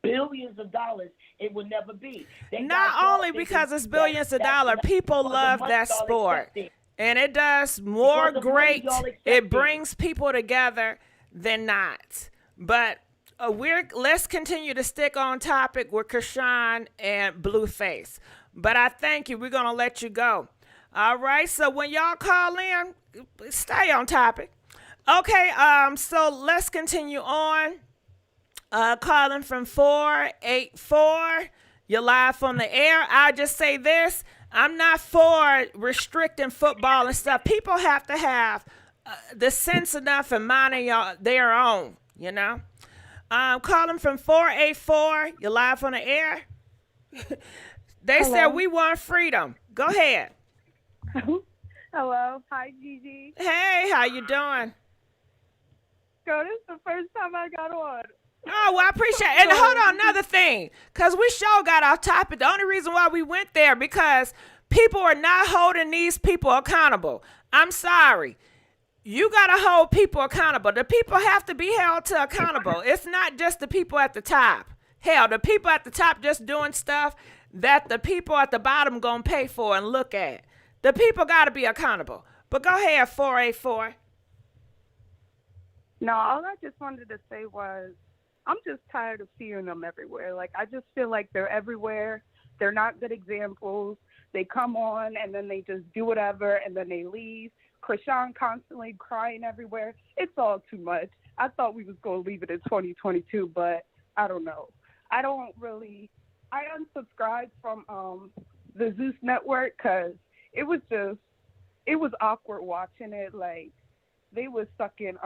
billions of dollars, it will never be. Not only because it's billions of dollars, people love that sport, and it does more great. It brings people together than not. But let's continue to stick on topic with Chrisean and Blueface. But I thank you. We're gonna let you go. All right. So when y'all call in, stay on topic. Okay, so let's continue on. Calling from 484. You're live on the air. I'll just say this. I'm not for restricting football and stuff. People have to have the sense enough and minding their own, you know. Calling from 484. You're live on the air. They said we want freedom. Go ahead. Hello. Hi, Gigi. Hey, how you doing? Girl, this is the first time I got on. Oh, well, I appreciate it. And hold on, another thing, because we sure got off topic. The only reason why we went there, because people are not holding these people accountable. I'm sorry. You got to hold people accountable. The people have to be held to accountable. It's not just the people at the top. Hell, the people at the top just doing stuff that the people at the bottom going to pay for and look at. The people got to be accountable. But go ahead, 484. No, all I just wanted to say was I'm just tired of seeing them everywhere. Like, I just feel like they're everywhere. They're not good examples. They come on and then they just do whatever and then they leave. Chrisean constantly crying everywhere. It's all too much. I thought we was going to leave it in 2022, but I don't know. I unsubscribed from the Zeus network because it was awkward watching it. Like, they was sucking,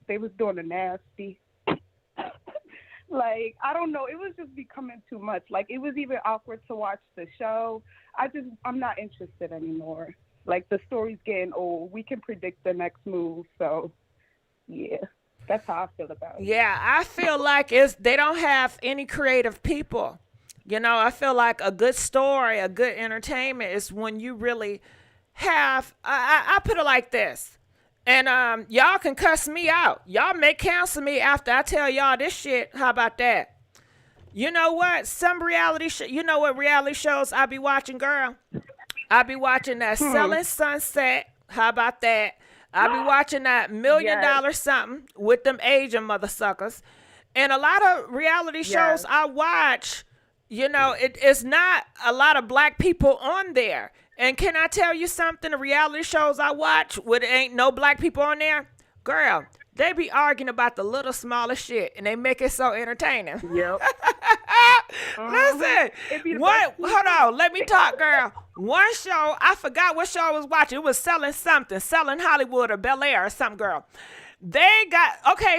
they was doing the nasty. Like, I don't know, it was just becoming too much. Like, it was even awkward to watch the show. I'm not interested anymore. Like, the story's getting old. We can predict the next move, so yeah. That's how I feel about it. Yeah, I feel like they don't have any creative people. You know, I feel like a good story, a good entertainment is when you really have, I put it like this. And y'all can cuss me out. Y'all may cancel me after I tell y'all this shit. How about that? You know what? You know what reality shows I be watching, girl? I be watching that Selling Sunset. How about that? I be watching that $1 million something with them Asian mother suckers. And a lot of reality shows I watch, you know, it's not a lot of black people on there. And can I tell you something? The reality shows I watch where there ain't no black people on there, girl, they be arguing about the little smallest shit and they make it so entertaining. Yep. Listen, hold on, let me talk, girl. One show, I forgot what show I was watching. It was Selling Hollywood or Bel Air or something, girl.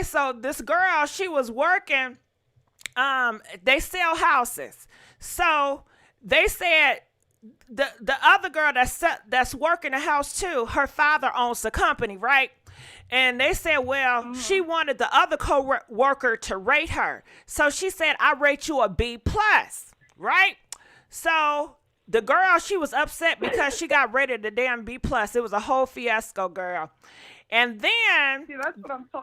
So this girl, she was working, they sell houses. So they said, the other girl that's working the house too, her father owns the company, right? And they said, well, she wanted the other co-worker to rate her. So she said, I rate you a B+, right? So the girl, she was upset because she got rated a damn B+. It was a whole fiasco, girl. And then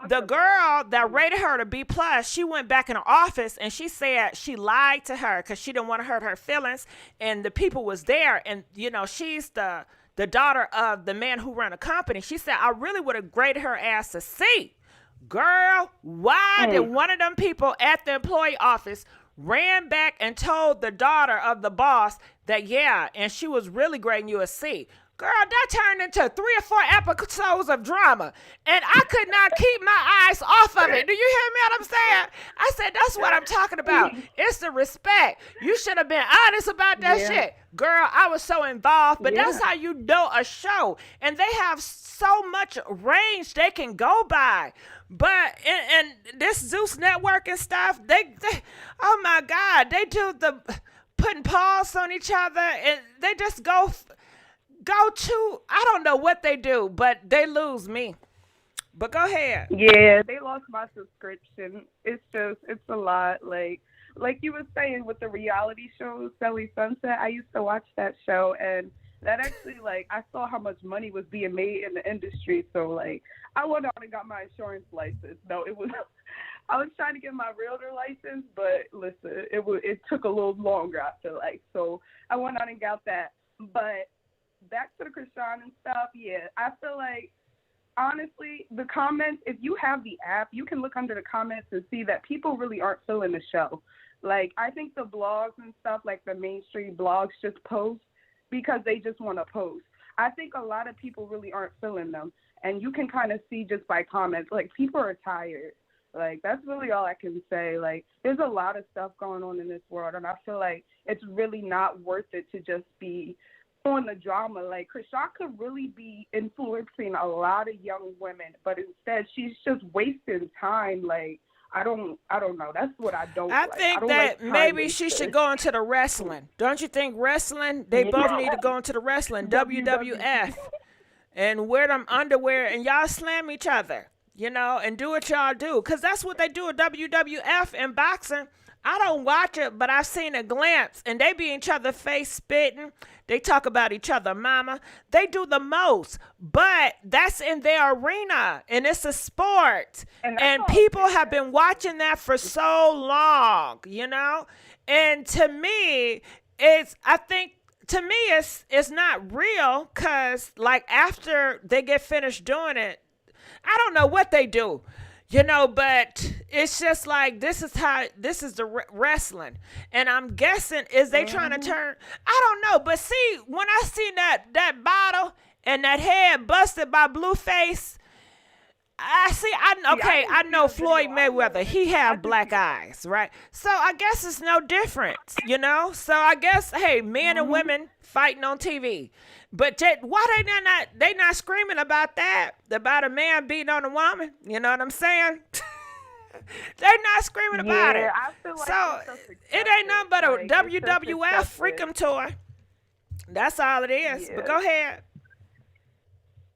the girl that rated her to B+, she went back in her office and she said she lied to her because she didn't want to hurt her feelings. And the people was there. And, you know, she's the daughter of the man who ran a company. She said, I really would have graded her ass a C. Girl, why did one of them people at the employee office ran back and told the daughter of the boss that, and she was really grading you a C? Girl, that turned into 3 or 4 episodes of drama. And I could not keep my eyes off of it. Do you hear me what I'm saying? I said, that's what I'm talking about. It's the respect. You should have been honest about that shit. Girl, I was so involved. But that's how you know a show. And they have so much range they can go by. But in this Zeus Network and stuff, they oh my God, they do the putting paws on each other. And they just go to, I don't know what they do, but they lose me. But go ahead. Yeah, they lost my subscription. It's a lot. Like you were saying with the reality show, Selling Sunset, I used to watch that show, and that actually, like, I saw how much money was being made in the industry. So, like, I went out and got my insurance license. No, I was trying to get my realtor license, but listen, it took a little longer, I feel like. So I went out and got that. But back to the Chrisean and stuff, I feel like, honestly, the comments, if you have the app, you can look under the comments and see that people really aren't feeling the show. Like, I think the blogs and stuff, like the mainstream blogs, just post because they just want to post. I think a lot of people really aren't feeling them, and you can kind of see just by comments, like, people are tired. Like, that's really all I can say. Like, there's a lot of stuff going on in this world, and I feel like it's really not worth it to just be on the drama. Like, Chrisean could really be influencing a lot of young women, but instead she's just wasting time. Like, I don't know. That's what I don't like. I think that maybe she should go into the wrestling. Don't you think wrestling? They both need to go into the wrestling, WWF, and wear them underwear, and y'all slam each other, you know, and do what y'all do. Because that's what they do at WWF and boxing. I don't watch it, but I've seen a glimpse, and they be in each other's face spitting. They talk about each other, mama. They do the most, but that's in their arena, and it's a sport, and people have been watching that for so long, you know. And to me, it's not real, because, like, after they get finished doing it, I don't know what they do. You know, but it's just like, this is the wrestling. And I'm guessing, is they trying to turn, I don't know. But see, when I see that bottle and that head busted by Blueface, I see. I know Floyd Mayweather. He have black eyes, right? So I guess it's no different, you know. So I guess, hey, men and women fighting on TV, but why they not screaming about that? About a man beating on a woman? You know what I'm saying? They're not screaming about it. I feel like so it ain't nothing but a WWF Freakum tour. That's all it is. Yeah. But go ahead.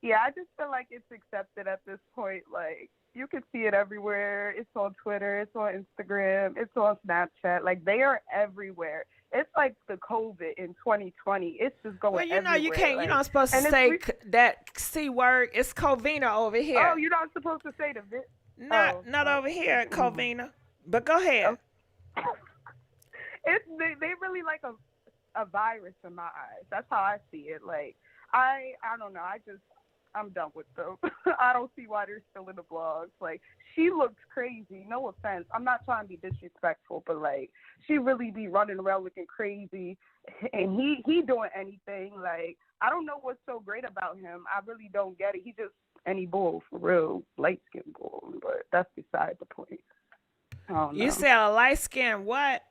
Yeah, I just feel like it's accepted at this point. Like, you can see it everywhere. It's on Twitter. It's on Instagram. It's on Snapchat. Like, they are everywhere. It's like the COVID in 2020. It's just going everywhere. Well, you know, you can't. Like, you're not supposed to say that C word. It's Covina over here. Oh, you're not supposed to say the Not over here at Covina. But go ahead. They really like a virus in my eyes. That's how I see it. Like, I don't know. I'm done with them. I don't see why they're still in the blogs. Like, she looks crazy. No offense. I'm not trying to be disrespectful, but like, she really be running around looking crazy, and he doing anything. Like, I don't know what's so great about him. I really don't get it. He just any bull for real, light skinned bull. But that's beside the point. I don't know. You said a light skinned what?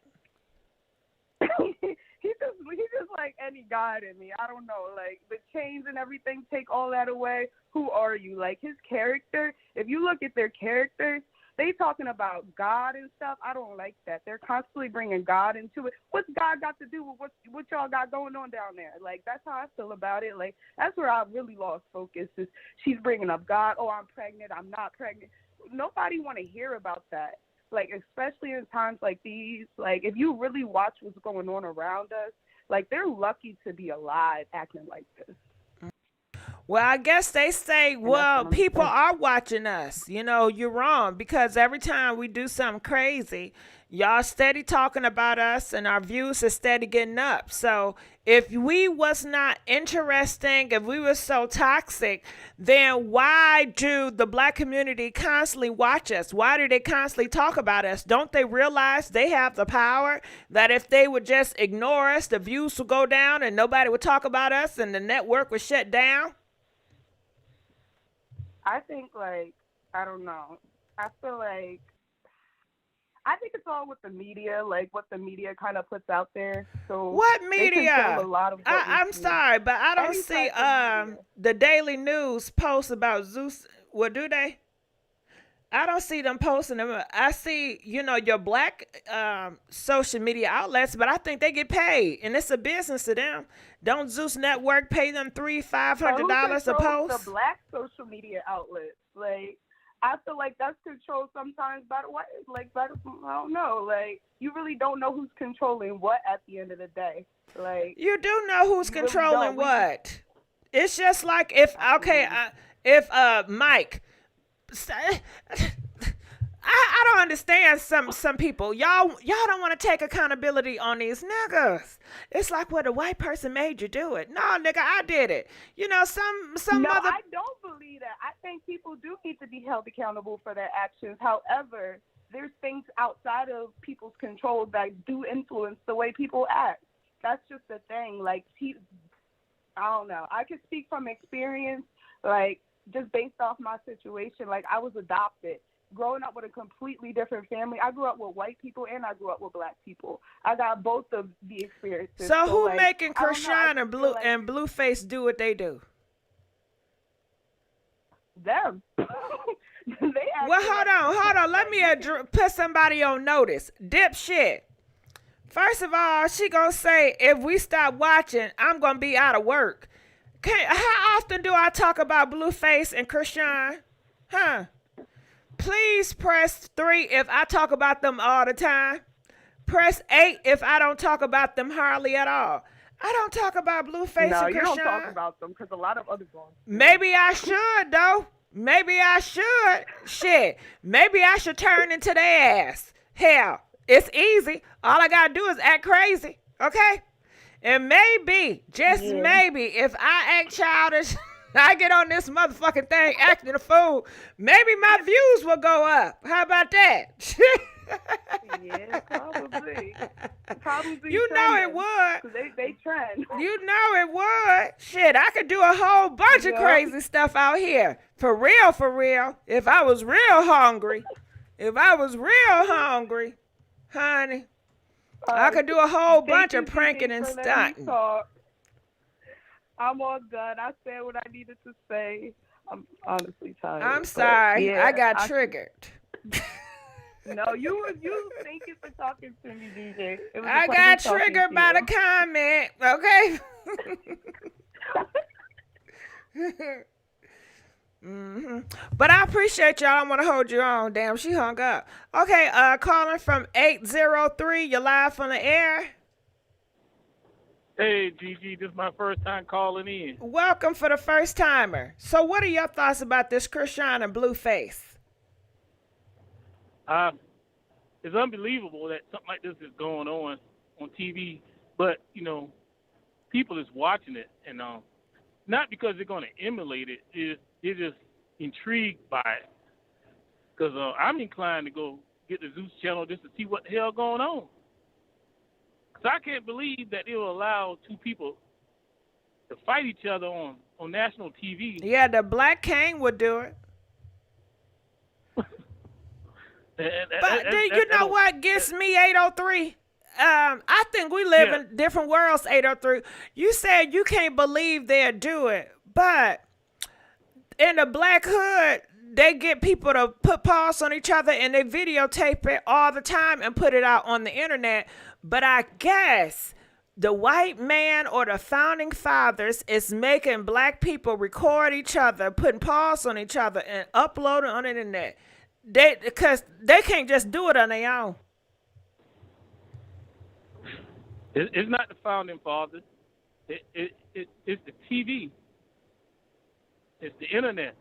He's just like any guy to me. I don't know. Like, the chains and everything, take all that away. Who are you? Like, his character, if you look at their characters, they talking about God and stuff. I don't like that. They're constantly bringing God into it. What's God got to do with what y'all got going on down there? Like, that's how I feel about it. Like, that's where I really lost focus is she's bringing up God. Oh, I'm pregnant. I'm not pregnant. Nobody want to hear about that. Like, especially in times like these, like, if you really watch what's going on around us, like, they're lucky to be alive acting like this. Well, I guess they say, well, people are watching us. You know, you're wrong, because every time we do something crazy, y'all steady talking about us and our views are steady getting up. So if we was not interesting, if we were so toxic, then why do the black community constantly watch us? Why do they constantly talk about us? Don't they realize they have the power that if they would just ignore us, the views would go down and nobody would talk about us and the network would shut down? I think, like, I don't know. I think it's all with the media, like what the media kind of puts out there. So what media? A lot of I'm sorry, but I don't see the Daily News post about Zeus. Well, do they? I don't see them posting them. I see, you know, your black social media outlets, but I think they get paid, and it's a business to them. Don't Zeus Network pay them $300-$500 a post? The black social media outlets, like, I feel like that's controlled sometimes by the white, like, I don't know, like, you really don't know who's controlling what at the end of the day. Like, you do know who's controlling what. It's just like if Mike. I don't understand some people. Y'all don't want to take accountability on these niggas. It's like, well, the white person made you do it. No, nigga, I did it. You know, No, I don't believe that. I think people do need to be held accountable for their actions. However, there's things outside of people's control that do influence the way people act. That's just the thing. Like, I don't know. I can speak from experience, like, just based off my situation. Like, I was adopted. Growing up with a completely different family, I grew up with white people and I grew up with black people. I got both of the experiences. So who like, making Chrisean and Blueface do what they do? Them. Well, hold on. Let me put somebody on notice. Dipshit. First of all, she gonna say, if we stop watching, I'm gonna be out of work. How often do I talk about Blueface and Chrisean? Huh? Please press 3 if I talk about them all the time. Press 8 if I don't talk about them hardly at all. I don't talk about Blueface and Chrisean. No, you don't talk about them because a lot of other ones. Maybe I should, though. Maybe I should. Shit. Maybe I should turn into their ass. Hell, it's easy. All I gotta do is act crazy. Okay? And maybe, just maybe, if I act childish, I get on this motherfucking thing acting a fool, maybe my views will go up. How about that? Yeah, probably. You know it would. They trend. You know it would. Shit, I could do a whole bunch of crazy stuff out here. For real. If I was real hungry. Honey, I could do a whole bunch of pranking and stunting. I'm all done. I said what I needed to say. I'm honestly tired. I'm sorry. Yeah, I got triggered. No, you thank you for talking to me, DJ. I got triggered by the comment, okay? But I appreciate y'all. I want to hold you on. Damn, she hung up. Okay, calling from 803. You're live on the air. Hey, Gigi, this is my first time calling in. Welcome for the first timer. So what are your thoughts about this Chrisean and Blueface? It's unbelievable that something like this is going on TV, but, people is watching it, and not because they're going to emulate it, they're just intrigued by it. Because I'm inclined to go get the Zeus channel just to see what the hell going on. Because I can't believe that they will allow two people to fight each other on national TV. Yeah, the Black King would do it. But you know what gets me, 803? I think we live in different worlds, 803. You said you can't believe they'll do it, but in the Black Hood, they get people to put paws on each other and they videotape it all the time and put it out on the internet. But I guess the white man or the founding fathers is making black people record each other, putting paws on each other and upload it on the internet. Because they can't just do it on their own. It's not the founding fathers. It's the TV. It's the internet.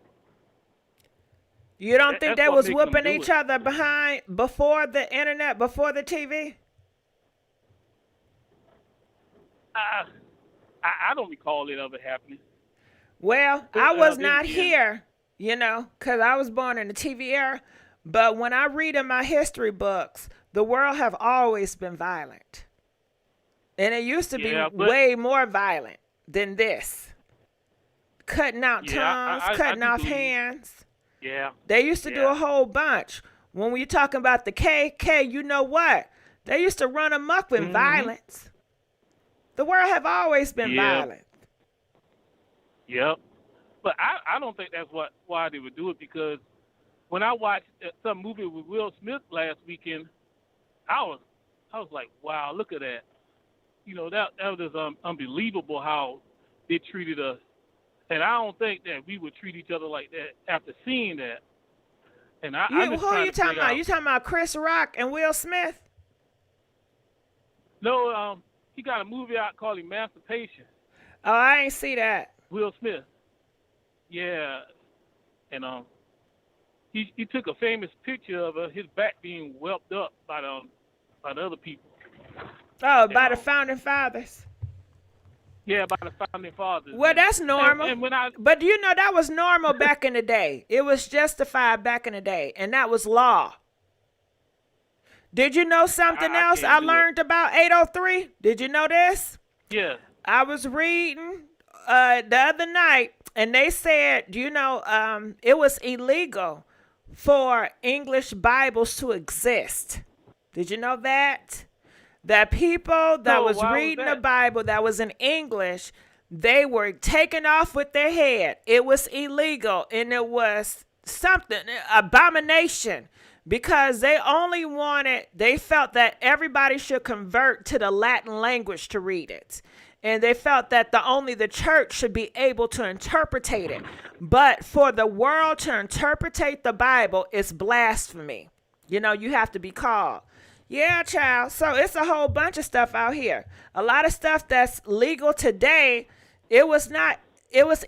You don't think they was whooping each other before the internet, before the TV? I don't recall it ever happening. Well, I was not here, because I was born in the TV era. But when I read in my history books, the world have always been violent. And it used to be way more violent than this. Cutting out tongues, cutting off hands. Yeah. They used to do a whole bunch. When we're talking about the KK, you know what? They used to run amok with violence. The world have always been violent. Yep. But I don't think that's why they would do it, because when I watched some movie with Will Smith last weekend, I was like, wow, look at that. That was unbelievable how they treated us. And I don't think that we would treat each other like that after seeing that. And who are you talking about? You talking about Chris Rock and Will Smith? No, he got a movie out called Emancipation. Oh, I ain't see that. Will Smith. Yeah. And he took a famous picture of his back being whelped up by the other people. Oh, by the founding fathers. Yeah, by the founding fathers. Well, that's normal. And but that was normal back in the day. It was justified back in the day, and that was law. Did you know something else I learned about 803? Did you know this? Yeah. I was reading the other night, and they said, it was illegal for English Bibles to exist. Did you know that? That people that was reading the Bible that was in English, they were taken off with their head. It was illegal, and it was abomination, because they felt that everybody should convert to the Latin language to read it. And they felt that only the church should be able to interpretate it. But for the world to interpretate the Bible is blasphemy. You have to be called. Yeah, child. So it's a whole bunch of stuff out here. A lot of stuff that's legal today, it was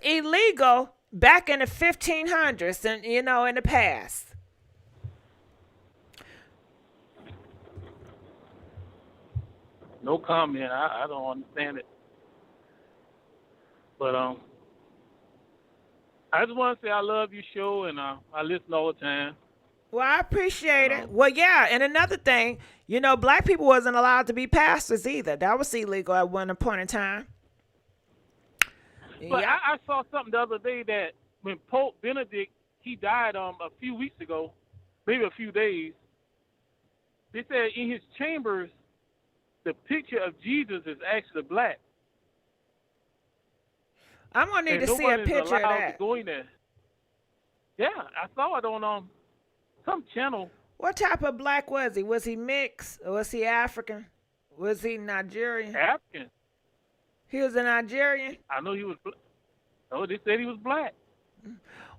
illegal back in the 1500s and, in the past. No comment. I don't understand it. But I just want to say I love your show, and I listen all the time. Well, I appreciate it. Well, yeah, and another thing, black people wasn't allowed to be pastors either. That was illegal at one point in time. But Yeah. I saw something the other day that when Pope Benedict, he died a few weeks ago, maybe a few days, they said in his chambers, the picture of Jesus is actually black. I'm gonna need And to see a nobody is picture of allowed to that. go in there. Yeah, I saw it on some channel. What type of black was he? Was he mixed? Or was he African? Was he Nigerian? African. He was a Nigerian. I know he was. Oh, they said he was black.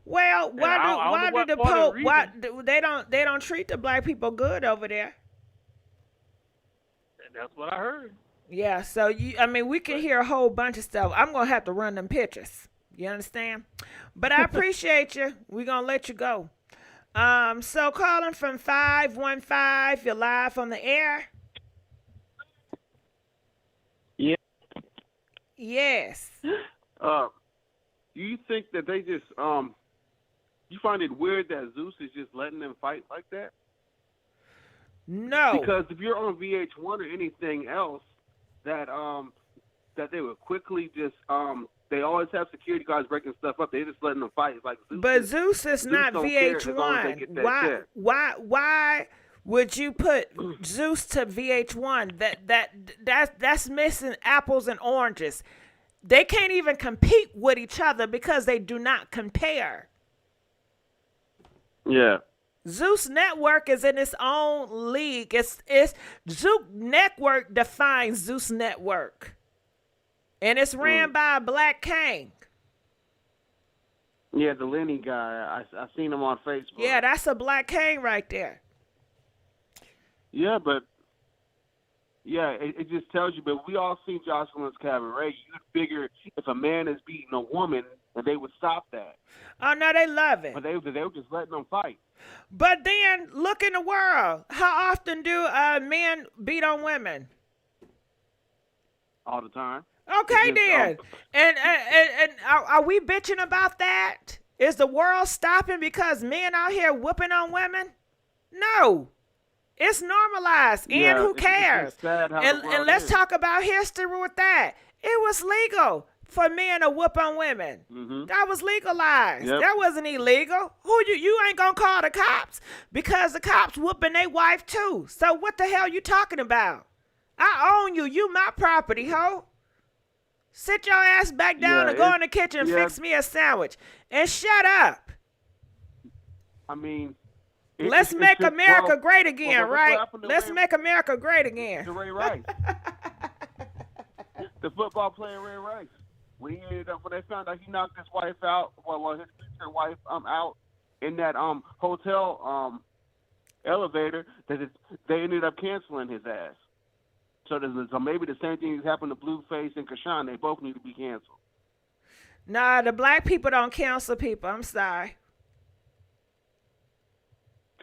Well, And I don't know what part of the region. they don't treat the black people good over there? That's what I heard. Yeah, so we can hear a whole bunch of stuff. I'm gonna have to run them pictures. You understand? But I appreciate you. We're gonna let you go. So calling from 515, you're live on the air. Yeah. Yes. Do you think that they just you find it weird that Zeus is just letting them fight like that? No. Because if you're on VH1 or anything else, that they would quickly just they always have security guards breaking stuff up. They're just letting them fight. It's like Zeus. But Zeus is not don't care as long as they VH1. get that check. Why would you put Zeus to VH1? That's missing apples and oranges. They can't even compete with each other because they do not compare. Yeah. Zeus Network is in its own league. It's Zeus Network defines Zeus Network. And it's ran by a black king. Yeah, the Lenny guy. I seen him on Facebook. Yeah, that's a black king right there. Yeah, but it just tells you. But we all seen Jocelyn's Cabaret. You'd figure if a man is beating a woman, that they would stop that. Oh no, they love it. But they were just letting them fight. But then look in the world. How often do men beat on women? All the time. Okay, then. And are we bitching about that? Is the world stopping because men out here whooping on women? No. It's normalized. Yeah, And who it's cares? sad how the And world let's is. talk about history with that. It was legal for men to whoop on women. Mm-hmm. That was legalized. Yep. That wasn't illegal. Who you ain't gonna call the cops because the cops whooping their wife too. So what the hell you talking about? I own you. You my property, ho. Sit your ass back down Yeah, and go in the kitchen and yeah. fix me a sandwich. And shut up. I mean, Let's it's make just- America well, great again, well, look what right? happened to Let's Ray- make America great again. to Ray Rice. The football player Ray Rice. When he ended up, when they found out he knocked his wife out, his future wife out in that hotel elevator, they ended up canceling his ass. So maybe the same thing has happened to Blueface and Chrisean. They both need to be canceled. Nah, the black people don't cancel people. I'm sorry.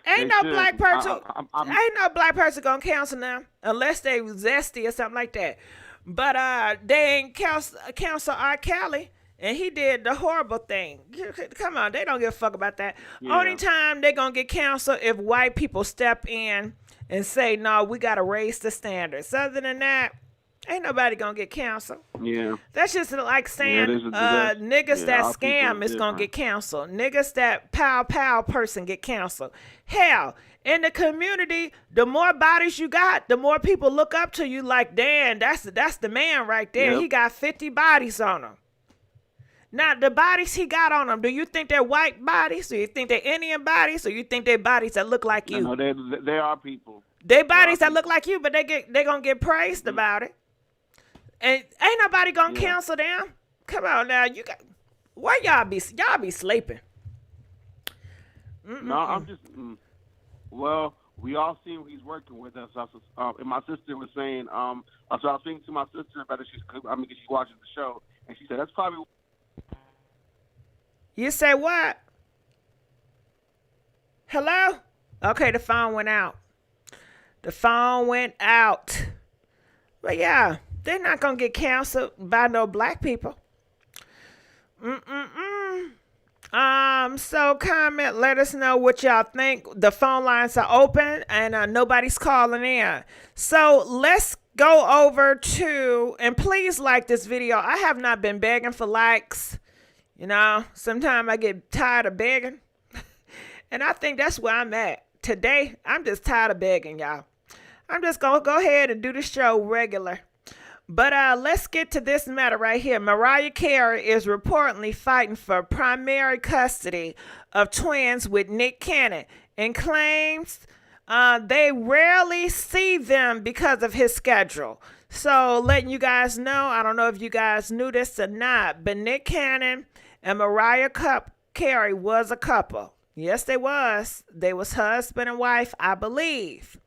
Ain't They no should. black person. I'm- Ain't no black person gonna cancel them unless they zesty or something like that. But they ain't cancel R. Kelly, and he did the horrible thing. Come on, they don't give a fuck about that. Yeah. Only time they gonna get canceled if white people step in and say, no, we gotta raise the standards. Other than that, ain't nobody gonna get canceled. Yeah. That's just like saying it is a niggas yeah, that our people scam is is gonna different. get canceled. Niggas that pow person get canceled. Hell, in the community, the more bodies you got, the more people look up to you like, damn, that's the man right there. Yep. He got 50 bodies on him. Now, the bodies he got on him, do you think they're white bodies? Do you think they're Indian bodies? Or you think they're bodies that look like you? No, they are people. They bodies that look like you, but they gonna get praised about it. And ain't nobody gonna cancel them. Come on now, you got where y'all be sleeping. No, I'm just. Well, we all seen he's working with us. And my sister was saying, so I was speaking to my sister about it. She watches the show, and she said that's probably. You say what? Hello? Okay, the phone went out. The phone went out. But yeah, they're not gonna get canceled by no black people. So comment, let us know what y'all think. The phone lines are open and nobody's calling in. So let's go over to, and please like this video. I have not been begging for likes. You know, sometimes I get tired of begging. And I think that's where I'm at. Today, I'm just tired of begging, y'all. I'm just going to go ahead and do the show regular. But let's get to this matter right here. Mariah Carey is reportedly fighting for primary custody of twins with Nick Cannon and claims they rarely see them because of his schedule. So letting you guys know, I don't know if you guys knew this or not, but Nick Cannon and Mariah Carey was a couple. Yes, they was. They was husband and wife, I believe.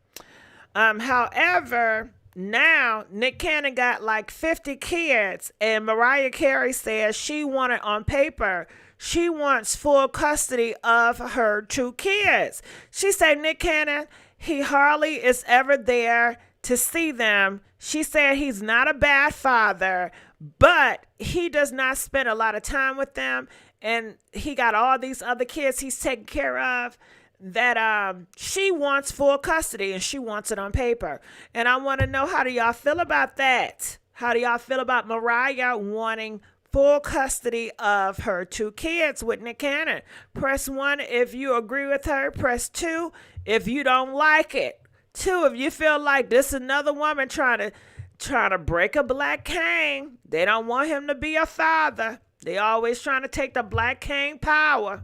However, now Nick Cannon got like 50 kids, and Mariah Carey says she wanted on paper, she wants full custody of her 2 kids. She said Nick Cannon, he hardly is ever there to see them. She said he's not a bad father, but he does not spend a lot of time with them. And he got all these other kids he's taking care of, that she wants full custody and she wants it on paper. And I want to know, how do y'all feel about that? How do y'all feel about Mariah wanting full custody of her 2 kids with Nick Cannon? Press 1 if you agree with her. Press 2 if you don't like it. 2 if you feel like this is another woman trying to break a black king. They don't want him to be a father. They always trying to take the black king power.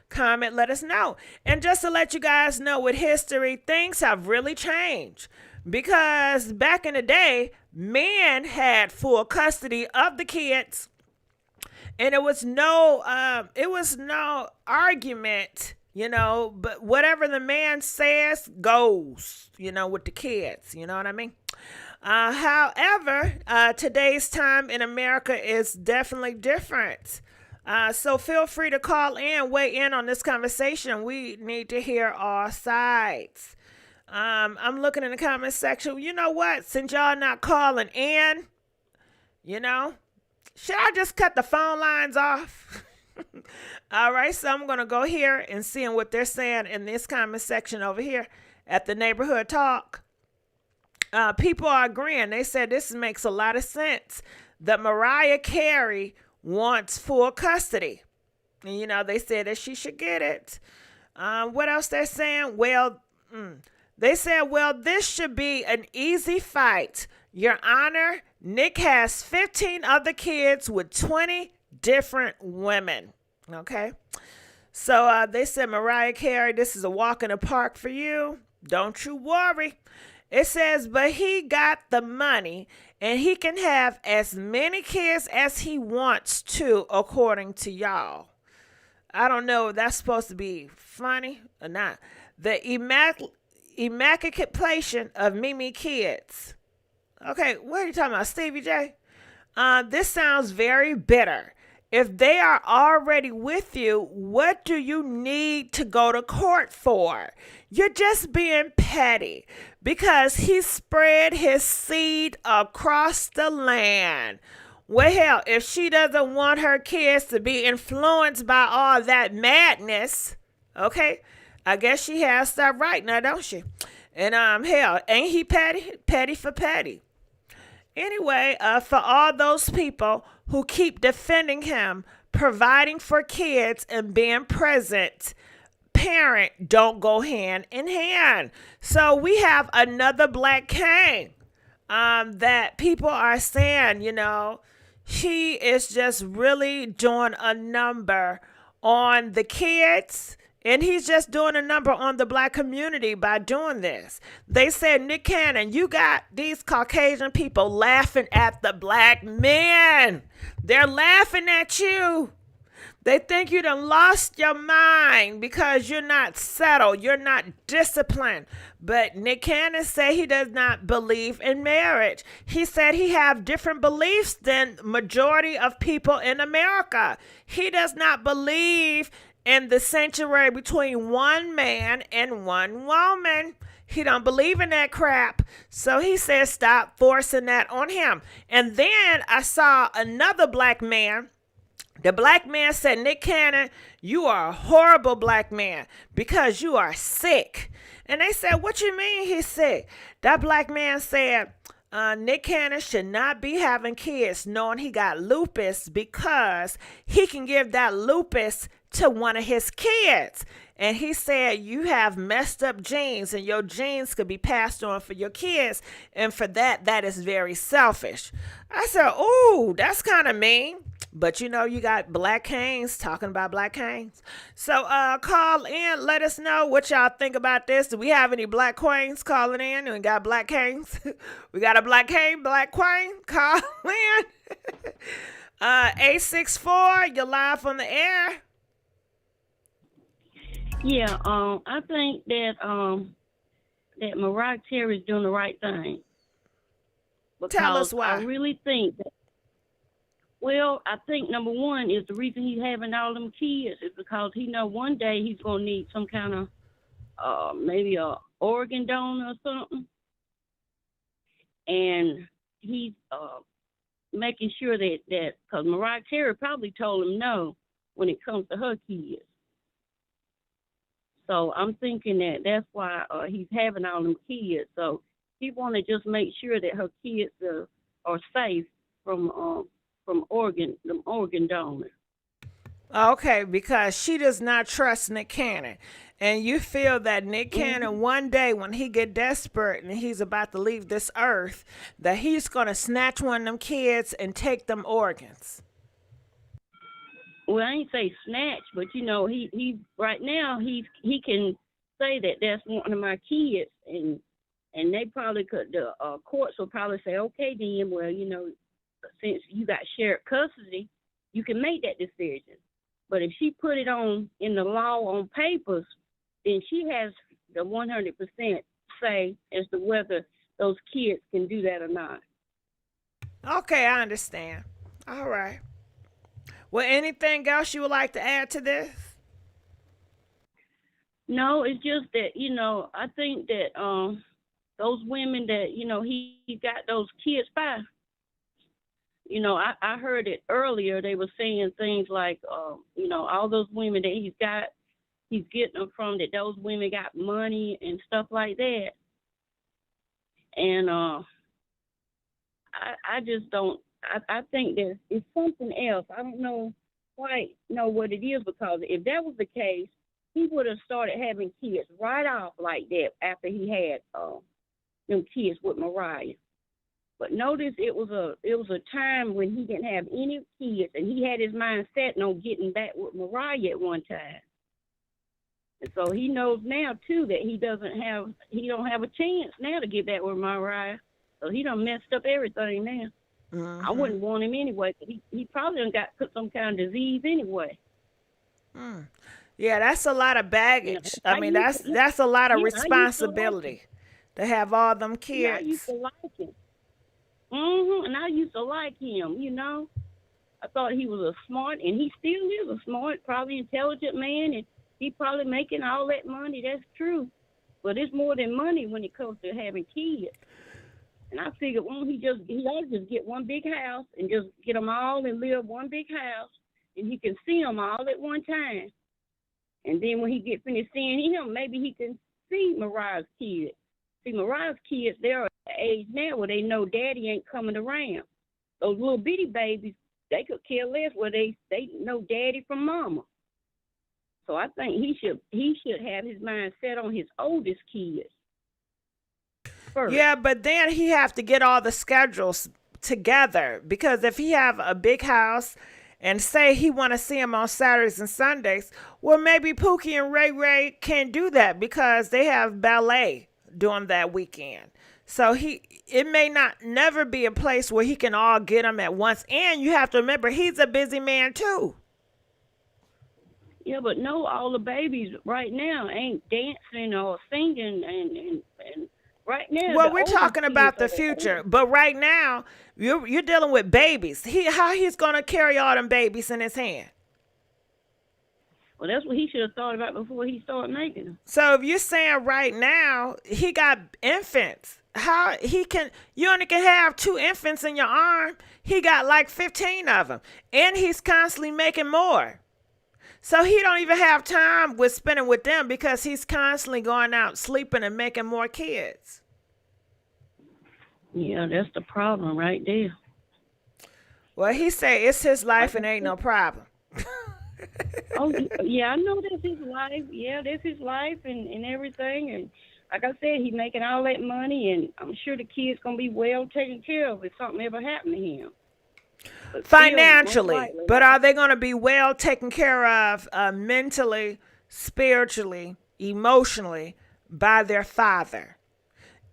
Comment, let us know. And just to let you guys know, with history, things have really changed. Because back in the day, men had full custody of the kids. And it was no argument, you know, but whatever the man says goes, you know, with the kids. You know what I mean? However, today's time in America is definitely different. So feel free to call in, weigh in on this conversation. We need to hear all sides. I'm looking in the comment section. You know what? Since y'all not calling in, you know, should I just cut the phone lines off? All right, so I'm going to go here and see what they're saying in this comment section over here at the Neighborhood Talk. People are agreeing. They said this makes a lot of sense, that Mariah Carey wants full custody. And, you know, they said that she should get it. What else they're saying? Well, they said, well, this should be an easy fight. Your Honor, Nick has 15 other kids with 20 different women. Okay. So they said, Mariah Carey, this is a walk in the park for you. Don't you worry. It says, but he got the money and he can have as many kids as he wants to, according to y'all. I don't know if that's supposed to be funny or not. The immaculation of Mimi kids. Okay, what are you talking about, Stevie J? This sounds very bitter. If they are already with you, what do you need to go to court for? You're just being petty because he spread his seed across the land. Well, hell, if she doesn't want her kids to be influenced by all that madness, okay, I guess she has that right now, don't she? And hell, ain't he petty? Petty for petty. Anyway, for all those people who keep defending him, providing for kids and being present, parent don't go hand in hand. So we have another black king that people are saying, you know, he is just really doing a number on the kids. And he's just doing a number on the black community by doing this. They said, Nick Cannon, you got these Caucasian people laughing at the black men. They're laughing at you. They think you done lost your mind because you're not settled. You're not disciplined. But Nick Cannon said he does not believe in marriage. He said he have different beliefs than majority of people in America. He does not believe in the sanctuary between one man and one woman. He don't believe in that crap. So he says stop forcing that on him. And then I saw another black man. The black man said, Nick Cannon, you are a horrible black man because you are sick. And they said, what you mean he's sick? That black man said, Nick Cannon should not be having kids knowing he got lupus because he can give that lupus to one of his kids. And he said you have messed up genes and your genes could be passed on for your kids. And for that, that is very selfish. I said, ooh, that's kind of mean. But you know, you got Black Canes talking about Black Canes. So call in, let us know what y'all think about this. Do we have any Black Queens calling in? And we got Black Canes. We got a Black Cane, Black Queen. Call in. 864, you're live on the air. Yeah, I think that that Mariah Carey is doing the right thing. Tell us why. I really think that. Well, I think number one is the reason he's having all them kids is because he know one day he's gonna need some kind of maybe a organ donor or something, and he's making sure that because Mariah Carey probably told him no when it comes to her kids. So I'm thinking that that's why he's having all them kids. So he want to just make sure that her kids are safe from organ donors. Okay, because she does not trust Nick Cannon. And you feel that Nick Cannon one day when he get desperate and he's about to leave this earth, that he's going to snatch one of them kids and take them organs. Well, I ain't say snatch, but you know, he right now he can say that that's one of my kids, and they probably could, the courts will probably say, okay, then, well, you know, since you got shared custody, you can make that decision. But if she put it on in the law on papers, then she has the 100% say as to whether those kids can do that or not. Okay, I understand. All right. Well, anything else you would like to add to this? No, it's just that, you know, I think that those women that, you know, he got those kids by, you know, I heard it earlier. They were saying things like, you know, all those women that he's getting them from, that those women got money and stuff like that. And I just don't, I think that it's something else. I don't quite know what it is, because if that was the case, he would have started having kids right off like that after he had them kids with Mariah. But notice it was a time when he didn't have any kids, and he had his mind set on getting back with Mariah at one time. And so he knows now too that he don't have a chance now to get back with Mariah. So he done messed up everything now. Mm-hmm. I wouldn't want him anyway. He probably done got some kind of disease anyway. Mm. Yeah, that's a lot of baggage. I mean, that's a lot of responsibility to have all them kids. Yeah, I used to like him. And I used to like him, you know. I thought he was a smart, and he still is a smart, probably intelligent man, and he probably making all that money. That's true. But it's more than money when it comes to having kids. And I figured, he ought to just get one big house and just get them all and live one big house, and he can see them all at one time. And then when he get finished seeing him, maybe he can see Mariah's kids. See, Mariah's kids, they're at the age now where they know daddy ain't coming around. Those little bitty babies, they could care less where they know daddy from mama. So I think he should have his mind set on his oldest kids first. Yeah, but then he have to get all the schedules together, because if he have a big house and say he want to see him on Saturdays and Sundays, well, maybe Pookie and Ray Ray can't do that because they have ballet during that weekend. So it may never be a place where he can all get them at once. And you have to remember, he's a busy man too. Yeah, but no, all the babies right now ain't dancing or singing and right now. Well, we're talking about the future, but right now you're dealing with babies. How he's gonna carry all them babies in his hand? Well, that's what he should have thought about before he started making them. So if you're saying right now he got infants, how you only can have 2 infants in your arm. He got like 15 of them, and he's constantly making more. So he don't even have time with spending with them because he's constantly going out sleeping and making more kids. Yeah, that's the problem right there. Well, he say it's his life and ain't no problem. Oh, yeah, I know that's his life. Yeah, that's his life and everything. And like I said, he making all that money, and I'm sure the kid's going to be well taken care of if something ever happened to him. But Financially, but are they going to be well taken care of mentally, spiritually, emotionally by their father?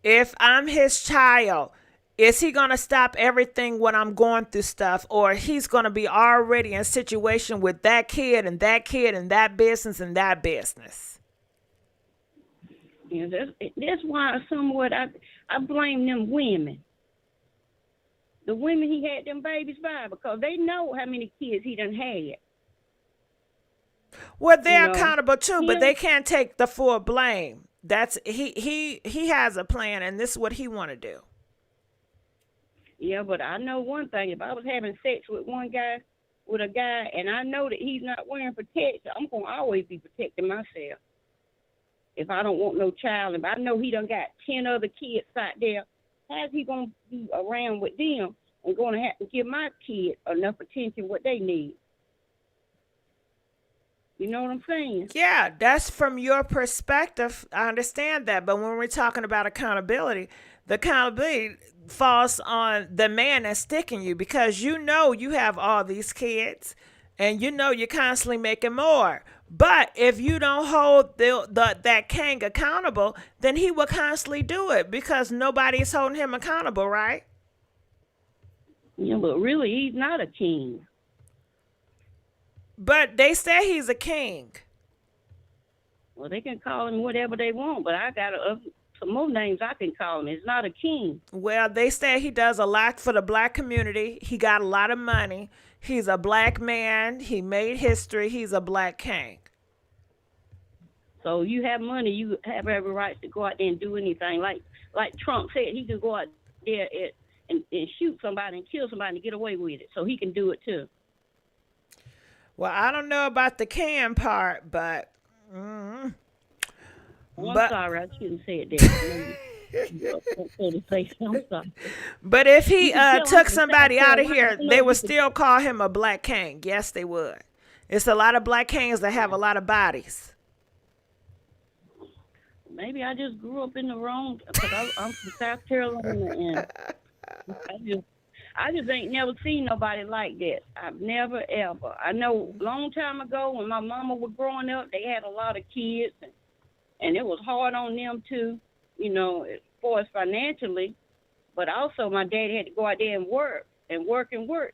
If I'm his child, is he going to stop everything when I'm going through stuff, or he's going to be already in a situation with that kid and that kid and that business and that business? Yeah, that's why somewhat I blame them women. The women he had them babies by, because they know how many kids he done had. Well, they're accountable too, but they can't take the full blame. That's he has a plan, and this is what he want to do. Yeah, but I know one thing. If I was having sex with a guy, and I know that he's not wearing protection, I'm going to always be protecting myself. If I don't want no child, if I know he done got 10 other kids out there, how's he going to be around with them and going to have to give my kids enough attention what they need? You know what I'm saying? Yeah, that's from your perspective. I understand that. But when we're talking about accountability, the accountability falls on the man that's sticking you, because you know you have all these kids and you know you're constantly making more. But if you don't hold that king accountable, then he will constantly do it because nobody's holding him accountable, right? Yeah, but really, he's not a king. But they say he's a king. Well, they can call him whatever they want, but I got some more names I can call him. He's not a king. Well, they say he does a lot for the black community. He got a lot of money. He's a black man. He made history. He's a black king. So you have money, you have every right to go out there and do anything. Like Trump said, he can go out there and shoot somebody and kill somebody and get away with it. So he can do it too. Well, I don't know about the can part, but... I'm sorry, I shouldn't say it there. I'm sorry. But if he took somebody out of here, they would still call him a black king. Yes, they would. It's a lot of black kings that have a lot of bodies. Maybe I just grew up in the wrong, because I'm from South Carolina, and I just ain't never seen nobody like that. I've never, ever. I know a long time ago when my mama was growing up, they had a lot of kids, and it was hard on them too, you know, as far as financially. But also my dad had to go out there and work.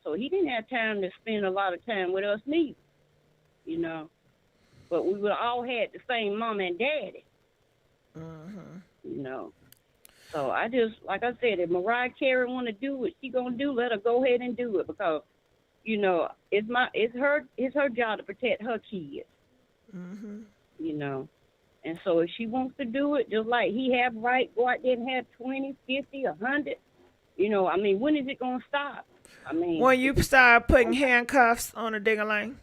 So he didn't have time to spend a lot of time with us neither, you know. But we would all had the same mom and daddy, you know. So I just, like I said, if Mariah Carey want to do what she gonna do, let her go ahead and do it, because, you know, it's her job to protect her kids, you know. And so if she wants to do it, just like he have right, go out there and have 20, 50, 100, you know, I mean, when is it gonna stop? I mean, when you start putting handcuffs on a ding-a-ling,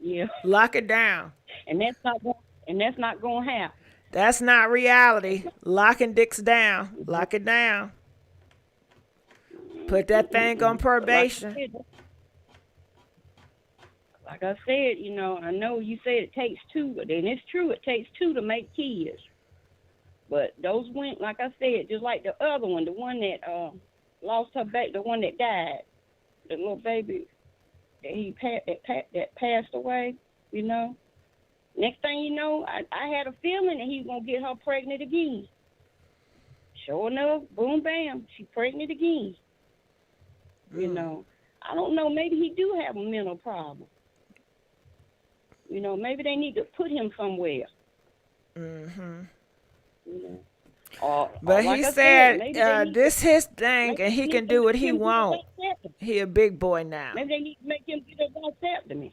yeah, lock it down, and that's not gonna happen. That's not reality. Locking dicks down. Lock it down. Put that thing on probation. Like I said, you know, I know you said it takes two, and it's true, it takes two to make kids. But those went, like I said, just like the other one, the one that lost her back, the one that died, the little baby that passed away, you know. Next thing you know, I had a feeling that he was going to get her pregnant again. Sure enough, boom, bam, she pregnant again. You know, I don't know, maybe he do have a mental problem. You know, maybe they need to put him somewhere. You know. But like he said, this his thing, and he can do what he want. He a big boy now. Maybe they need to make him get a vasectomy.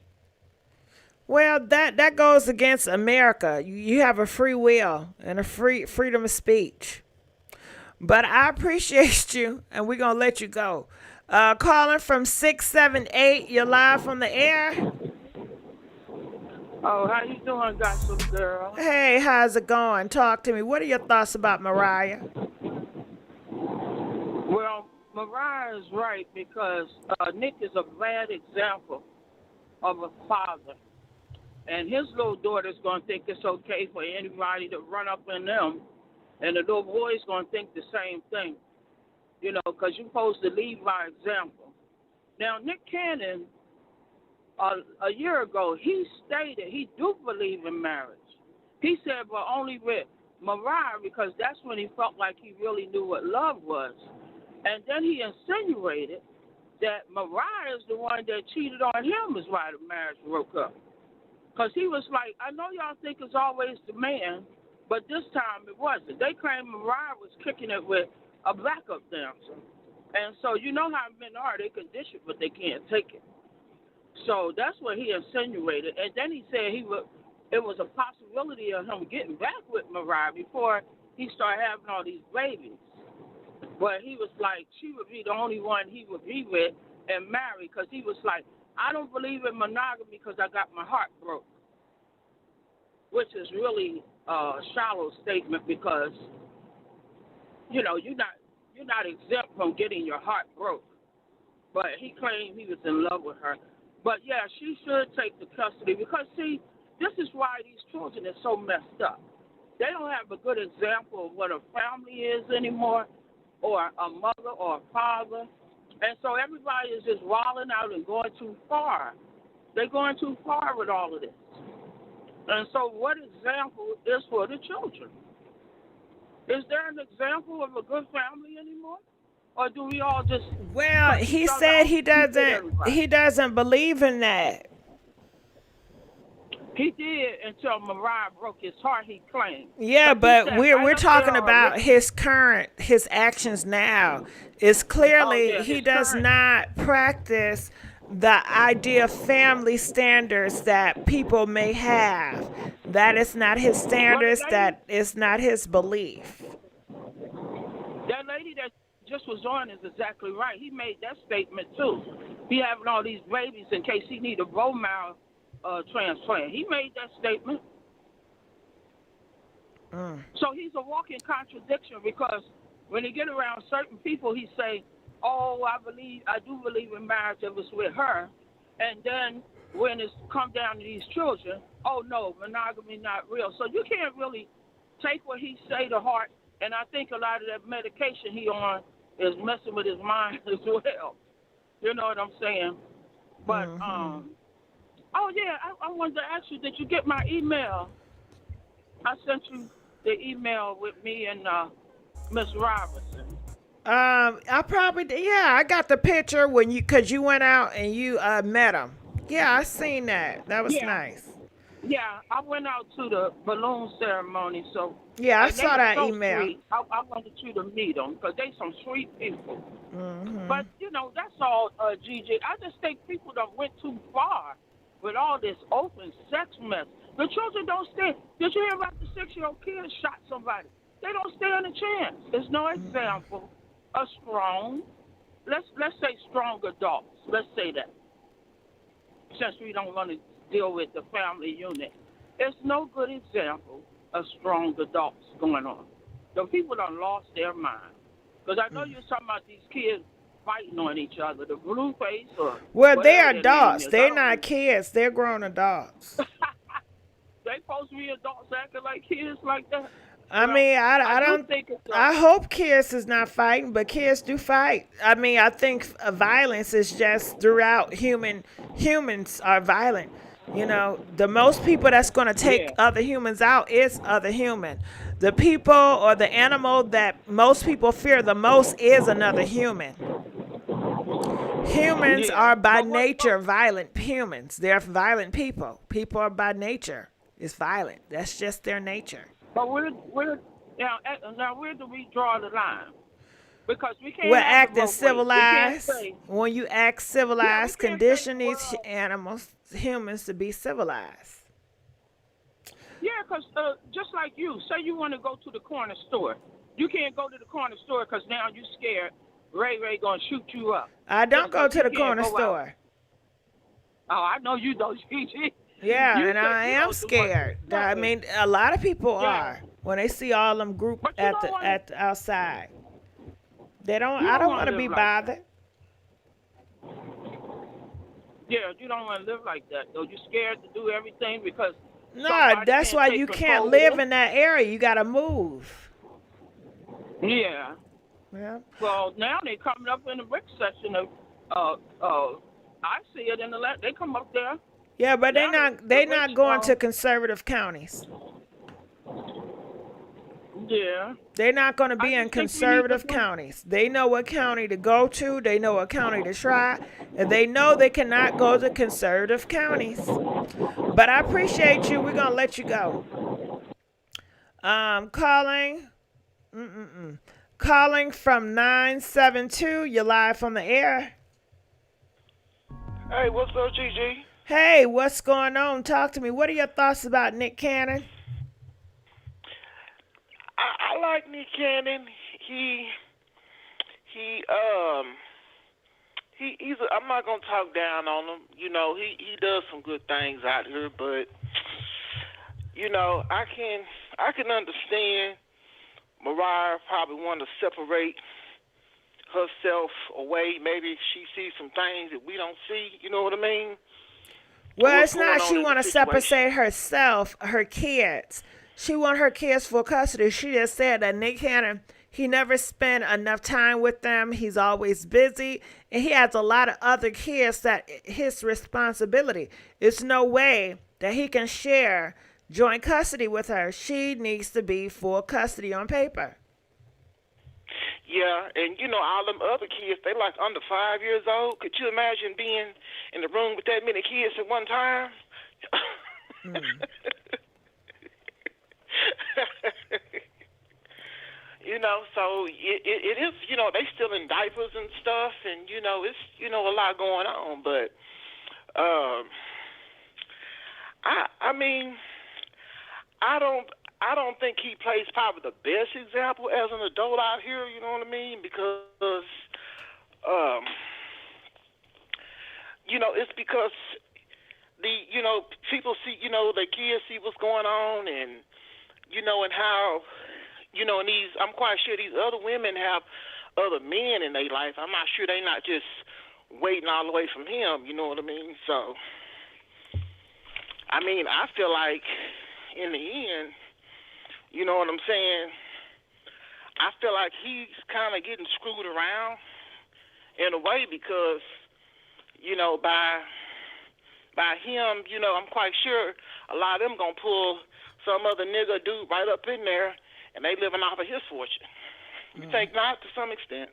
Well, that goes against America. You have a free will and a freedom of speech. But I appreciate you, and we're going to let you go. Calling from 678, you're live from the air. Oh, how you doing, Gossip Girl? Hey, how's it going? Talk to me. What are your thoughts about Mariah? Mariah is right because Nick is a bad example of a father. And his little daughter's going to think it's okay for anybody to run up in them. And the little boy's going to think the same thing, you know, because you're supposed to lead by example. Now, Nick Cannon, a year ago, he stated he do believe in marriage. He said, but only with Mariah, because that's when he felt like he really knew what love was. And then he insinuated that Mariah is the one that cheated on him is why the marriage broke up. Because he was like, I know y'all think it's always the man, but this time it wasn't. They claimed Mariah was kicking it with a backup dancer. And so you know how men are. They can dish it, but they can't take it. So that's what he insinuated. And then he said it was a possibility of him getting back with Mariah before he started having all these babies. But he was like, she would be the only one he would be with and marry, because he was like, I don't believe in monogamy because I got my heart broke, which is really a shallow statement because, you know, you're not exempt from getting your heart broke. But he claimed he was in love with her. But, yeah, she should take the custody because, see, this is why these children are so messed up. They don't have a good example of what a family is anymore, or a mother or a father. And so everybody is just wilding out and going too far. They're going too far with all of this. And so what example is for the children? Is there an example of a good family anymore? Or do we all just... Well, he said he doesn't believe in that. He did until Mariah broke his heart, he claimed. Yeah, but we're talking about his actions now. It's clearly he does not practice the ideal family standards that people may have. That is not his standards. That is not his belief. That lady that just was on is exactly right. He made that statement too. He having all these babies in case he need a bone marrow transplant. He made that statement. So he's a walking contradiction because when he get around certain people, he say, "Oh, I do believe in marriage if it's with her," and then when it's come down to these children, "Oh no, monogamy not real." So you can't really take what he say to heart. And I think a lot of that medication he on is messing with his mind as well. You know what I'm saying? But oh, yeah, I wanted to ask you, did you get my email? I sent you the email with me and Miss Robinson. I probably did. Yeah, I got the picture because you went out and you met him. Yeah, I seen that. That was nice. Yeah, I went out to the balloon ceremony, so... Yeah, I saw that email. Sweet. I wanted you to meet them because they some sweet people. But, you know, that's all, GG. I just think people done went too far with all this open sex mess. The children don't stand. Did you hear about the 6-year-old kid shot somebody? They don't stand a chance. There's no example of strong, let's say strong adults. Let's say that. Since we don't want to deal with the family unit. There's no good example of strong adults going on. The people done lost their mind. Because I know you're talking about these kids fighting on each other. The Blueface or... Well, they're adults. They're not kids. They're grown adults. They supposed to be adults acting like kids like that? I mean, I don't think... I hope kids is not fighting, but kids do fight. I mean, I think violence is just throughout humans are violent. You know, the most people that's going to take other humans out is other human. The people or the animal that most people fear the most is another human. Humans are by nature violent humans. They're violent people. People are by nature is violent. That's just their nature. But now where do we draw the line? Because we can't. We're acting civilized. When you act civilized, condition these humans to be civilized. Yeah, because just like you, say you want to go to the corner store. You can't go to the corner store because now you're scared Ray going to shoot you up. I don't go to the corner store. Oh, I know you don't, GG. Yeah, and I am scared. I mean, a lot of people are when they see all them group at the outside. They don't. You I don't don't want want to to be live like bothered. Yeah, you don't want to live like that. Though you're scared to do everything because No, somebody that's can't why take you can't control. live in that area. You gotta move. Yeah. Yeah. Well, now they coming up in the brick section of, I see it in the left. They come up there. Yeah, but they Now not. the They rich, not going to conservative counties. yeah. They're not going to be in just think we need to conservative counties. They know what county to go to. They know what county to try. And they know they cannot go to conservative counties. But I appreciate you. We're going to let you go. Calling. Calling from 972. You're live on the air. Hey, what's up, Gigi? Hey, what's going on? Talk to me. What are your thoughts about Nick Cannon? I like Nick Cannon. I'm not gonna talk down on him. You know, he does some good things out here, but you know, I can understand Mariah probably want to separate herself away. Maybe she sees some things that we don't see. You know what I mean? Well, it's not she want to separate herself, her kids. She want her kids full custody. She just said that Nick Cannon, he never spent enough time with them. He's always busy. And he has a lot of other kids that his responsibility. It's no way that he can share joint custody with her. She needs to be full custody on paper. Yeah, and you know, all them other kids, they like under 5 years old. Could you imagine being in the room with that many kids at one time? You know, so it is, you know, they still in diapers and stuff, and, you know, it's, you know, a lot going on, but, I mean, I don't think he plays probably the best example as an adult out here, you know what I mean, because, you know, it's because you know, people see, you know, the kids see what's going on, and, you know, and how, you know, and I'm quite sure these other women have other men in their life. I'm not sure they're not just waiting all the way from him, you know what I mean? So, I mean, I feel like in the end, you know what I'm saying, I feel like he's kind of getting screwed around in a way because, you know, by him, you know, I'm quite sure a lot of them going to pull some other nigga dude right up in there, and they living off of his fortune. You think not, to some extent?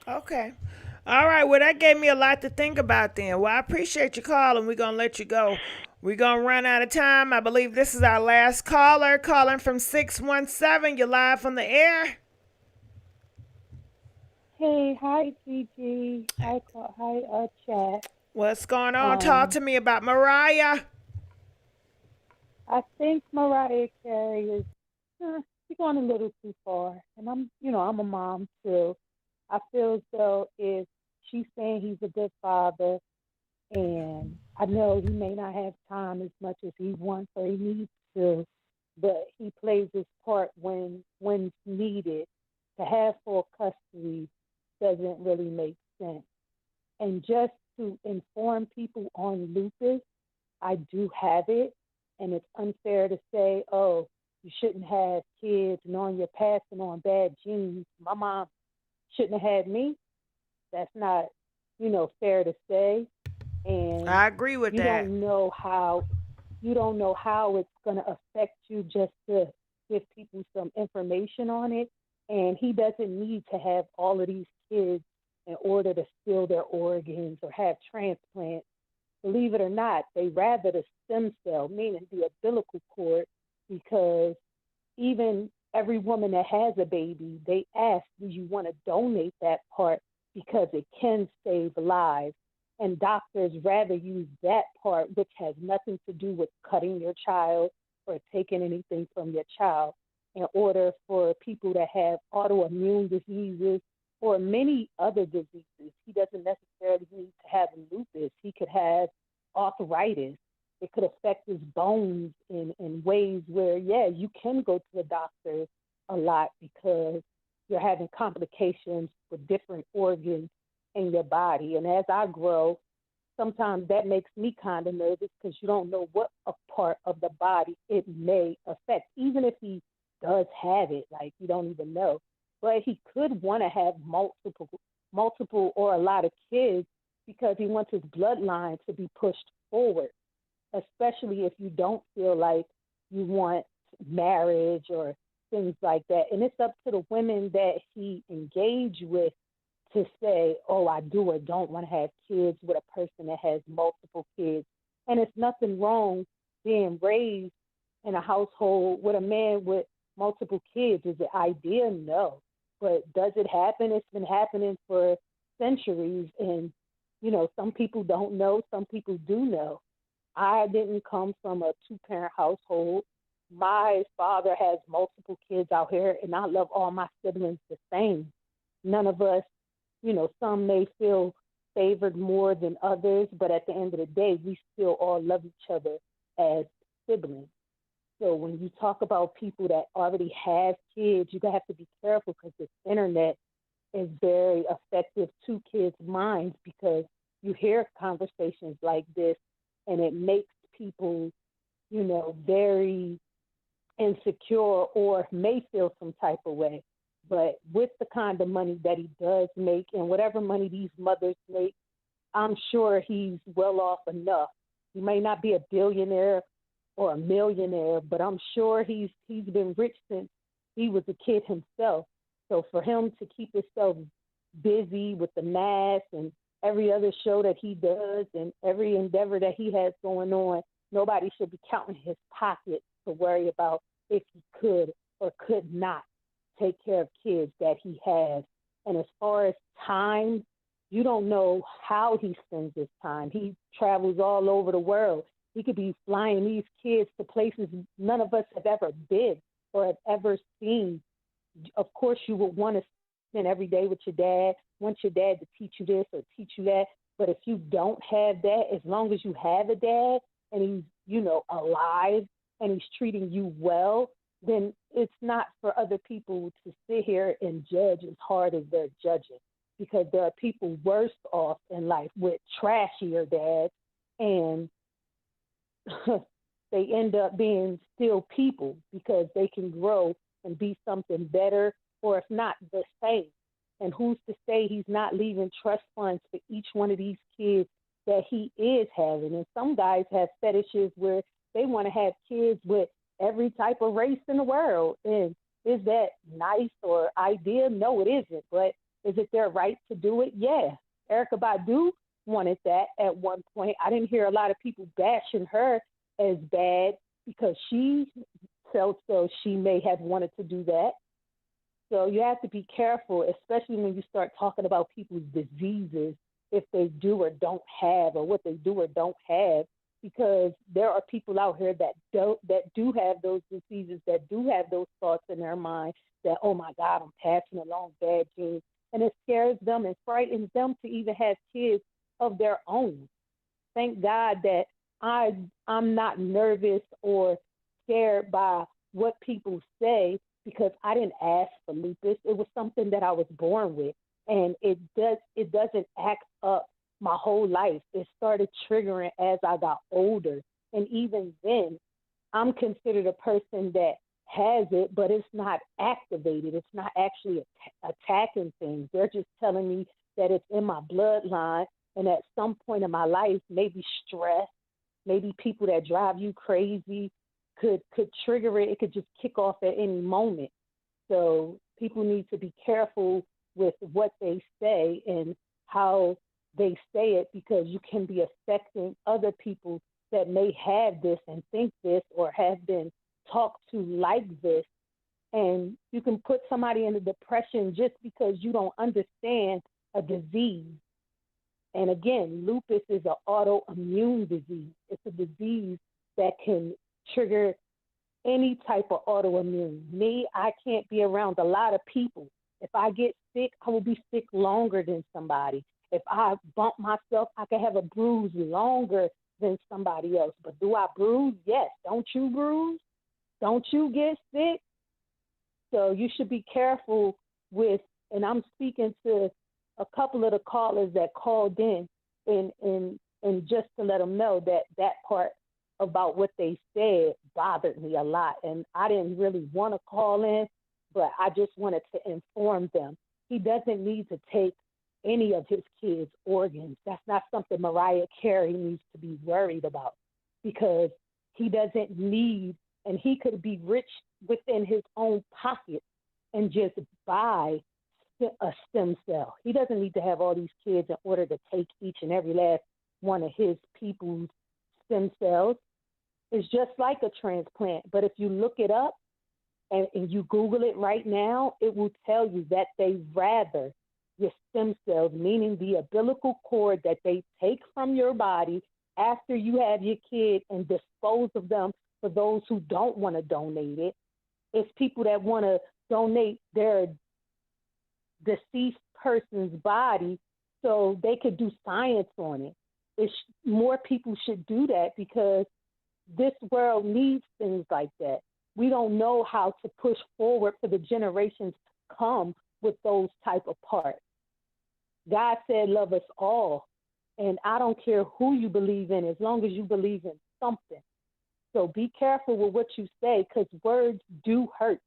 Okay. All right. Well, that gave me a lot to think about then. Well, I appreciate your call, and we're going to let you go. We're going to run out of time. I believe this is our last caller, calling from 617. You're live on the air. Hey, hi, Gigi. Hi, Chat. What's going on? Talk to me about Mariah. I think Mariah Carey is she's going a little too far, and I'm a mom too. I feel as though if she's saying he's a good father, and I know he may not have time as much as he wants or he needs to, but he plays his part when needed. To have full custody doesn't really make sense. And just to inform people on lupus, I do have it, and it's unfair to say, oh, you shouldn't have kids knowing you're passing on bad genes. My mom shouldn't have had me. That's not, fair to say. And I agree with that. You don't know how it's going to affect you just to give people some information on it. And he doesn't need to have all of these kids in order to steal their organs or have transplants. Believe it or not, they rather the stem cell, meaning the umbilical cord, because even every woman that has a baby, they ask, do you want to donate that part because it can save lives? And doctors rather use that part, which has nothing to do with cutting your child or taking anything from your child, in order for people that have autoimmune diseases or many other diseases. He doesn't necessarily need to have lupus. He could have arthritis. It could affect his bones in ways where, you can go to the doctor a lot because you're having complications with different organs in your body. And as I grow, sometimes that makes me kind of nervous because you don't know what a part of the body it may affect, even if he does have it, like you don't even know. But he could want to have multiple or a lot of kids because he wants his bloodline to be pushed forward, especially if you don't feel like you want marriage or things like that. And it's up to the women that he engaged with to say, oh, I do or don't want to have kids with a person that has multiple kids. And it's nothing wrong being raised in a household with a man with multiple kids. Is it ideal? No. But does it happen? It's been happening for centuries. And, you know, some people don't know, some people do know. I didn't come from a two-parent household. My father has multiple kids out here, and I love all my siblings the same. None of us, you know, some may feel favored more than others, but at the end of the day, we still all love each other as siblings. So when you talk about people that already have kids, you have to be careful because this internet is very effective to kids' minds because you hear conversations like this and it makes people, you know, very insecure or may feel some type of way. But with the kind of money that he does make and whatever money these mothers make, I'm sure he's well off enough. He may not be a billionaire or a millionaire, but I'm sure he's been rich since he was a kid himself. So for him to keep himself busy with the mask and every other show that he does and every endeavor that he has going on, nobody should be counting his pocket to worry about if he could or could not take care of kids that he has. And as far as time, you don't know how he spends his time. He travels all over the world. He could be flying these kids to places none of us have ever been or have ever seen. Of course, you would want to spend every day with your dad, want your dad to teach you this or teach you that. But if you don't have that, as long as you have a dad and he's, you know, alive and he's treating you well, then it's not for other people to sit here and judge as hard as they're judging, because there are people worse off in life with trashier dads, and they end up being still people because they can grow and be something better, or if not, the same. And who's to say he's not leaving trust funds for each one of these kids that he is having? And some guys have fetishes where they want to have kids with every type of race in the world. And is that nice or ideal? No, it isn't. But is it their right to do it? Yeah. Erykah Badu wanted that at one point. I didn't hear a lot of people bashing her as bad because she felt so she may have wanted to do that. So you have to be careful, especially when you start talking about people's diseases, if they do or don't have, or what they do or don't have, because there are people out here that do have those diseases, that do have those thoughts in their mind that, oh my God, I'm passing along bad genes. And it scares them and frightens them to even have kids of their own. Thank God that I'm not nervous or scared by what people say, because I didn't ask for lupus. It was something that I was born with, and it doesn't act up my whole life. It started triggering as I got older, and even then, I'm considered a person that has it, but it's not activated. It's not actually attacking things. They're just telling me that it's in my bloodline, and at some point in my life, maybe stress, maybe people that drive you crazy could trigger it. It could just kick off at any moment. So people need to be careful with what they say and how they say it, because you can be affecting other people that may have this and think this or have been talked to like this. And you can put somebody in a depression just because you don't understand a disease. And again, lupus is an autoimmune disease. It's a disease that can trigger any type of autoimmune. Me, I can't be around a lot of people. If I get sick, I will be sick longer than somebody. If I bump myself, I can have a bruise longer than somebody else. But do I bruise? Yes. Don't you bruise? Don't you get sick? So you should be careful with, and I'm speaking to a couple of the callers that called in, and just to let them know that that part about what they said bothered me a lot. And I didn't really want to call in, but I just wanted to inform them. He doesn't need to take any of his kids' organs. That's not something Mariah Carey needs to be worried about, because he doesn't need, and he could be rich within his own pocket and just buy a stem cell. He doesn't need to have all these kids in order to take each and every last one of his people's stem cells. It's just like a transplant. But if you look it up and you Google it right now, it will tell you that they rather your stem cells, meaning the umbilical cord that they take from your body after you have your kid and dispose of them for those who don't want to donate it. It's people that want to donate their deceased person's body so they could do science on it. More people should do that, because this world needs things like that. We don't know how to push forward for the generations to come with those type of parts. God said, love us all. And I don't care who you believe in, as long as you believe in something. So be careful with what you say, because words do hurt.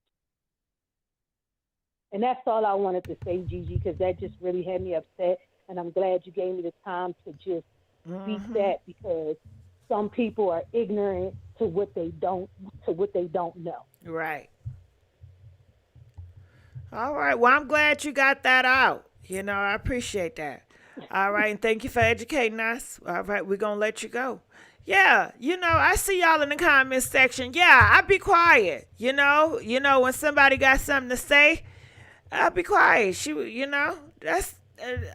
And that's all I wanted to say, Gigi, because that just really had me upset. And I'm glad you gave me the time to just speak that, because some people are ignorant to what they don't know. Right. All right. Well, I'm glad you got that out. I appreciate that. All right. And thank you for educating us. All right. We're going to let you go. Yeah. I see y'all in the comments section. Yeah. I be quiet. When somebody got something to say, I'll be quiet. That's,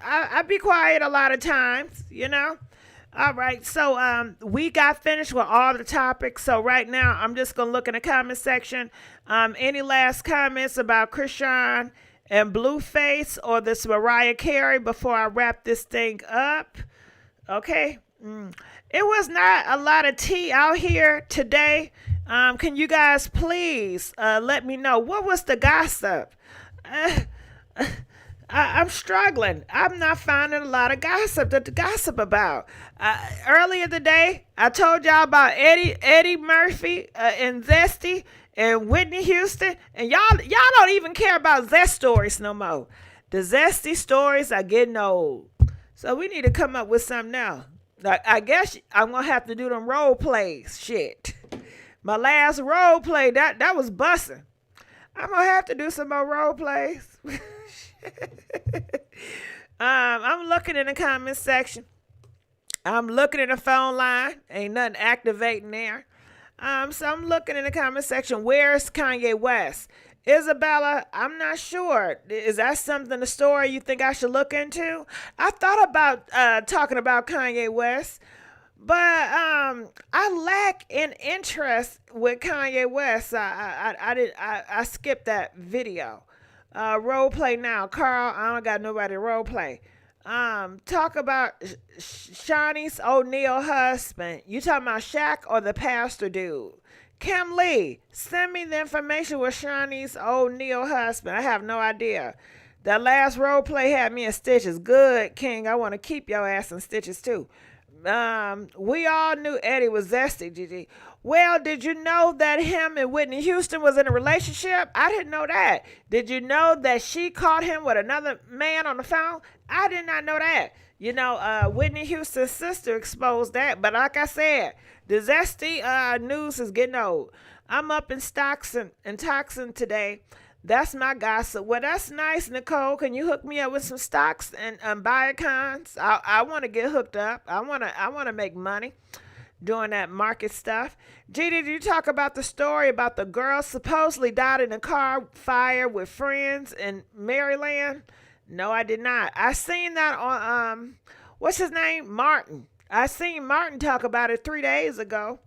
I be quiet a lot of times, All right, so we got finished with all the topics. So right now, I'm just going to look in the comment section. Any last comments about Chrisean and Blueface or this Mariah Carey before I wrap this thing up? Okay. It was not a lot of tea out here today. Can you guys please let me know, what was the gossip? I'm struggling. I'm not finding a lot of gossip to gossip about. Earlier today, I told y'all about Eddie Murphy and Zesty and Whitney Houston, and y'all don't even care about Zest stories no more. The Zesty stories are getting old, so we need to come up with something else. I guess I'm gonna have to do them role plays. Shit, my last role play that was busting. I'm gonna have to do some more role plays. I'm looking in the comment section. I'm looking in the phone line. Ain't nothing activating there. So I'm looking in the comment section. Where's Kanye West? Isabella, I'm not sure. Is that something, a story you think I should look into? I thought about talking about Kanye West, but I lack in interest with Kanye West. I skipped that video. Role play now. Carl, I don't got nobody to role play. Talk about Shawnee's O'Neal husband. You talking about Shaq or the pastor dude? Kim Lee, send me the information with Shawnee's O'Neal husband. I have no idea. That last role play had me in stitches. Good, King. I want to keep your ass in stitches too. We all knew Eddie was zesty, Gigi. Well, did you know that him and Whitney Houston was in a relationship? I didn't know that. Did you know that she caught him with another man on the phone? I did not know that. Whitney Houston's sister exposed that. But like I said, the zesty news is getting old. I'm up in stocks and toxin today. That's my gossip. Well, that's nice, Nicole. Can you hook me up with some stocks and Biocons? I want to get hooked up. I want to make money doing that market stuff. G, did you talk about the story about the girl supposedly died in a car fire with friends in Maryland? No, I did not. I seen that on what's his name? Martin. I seen Martin talk about it 3 days ago,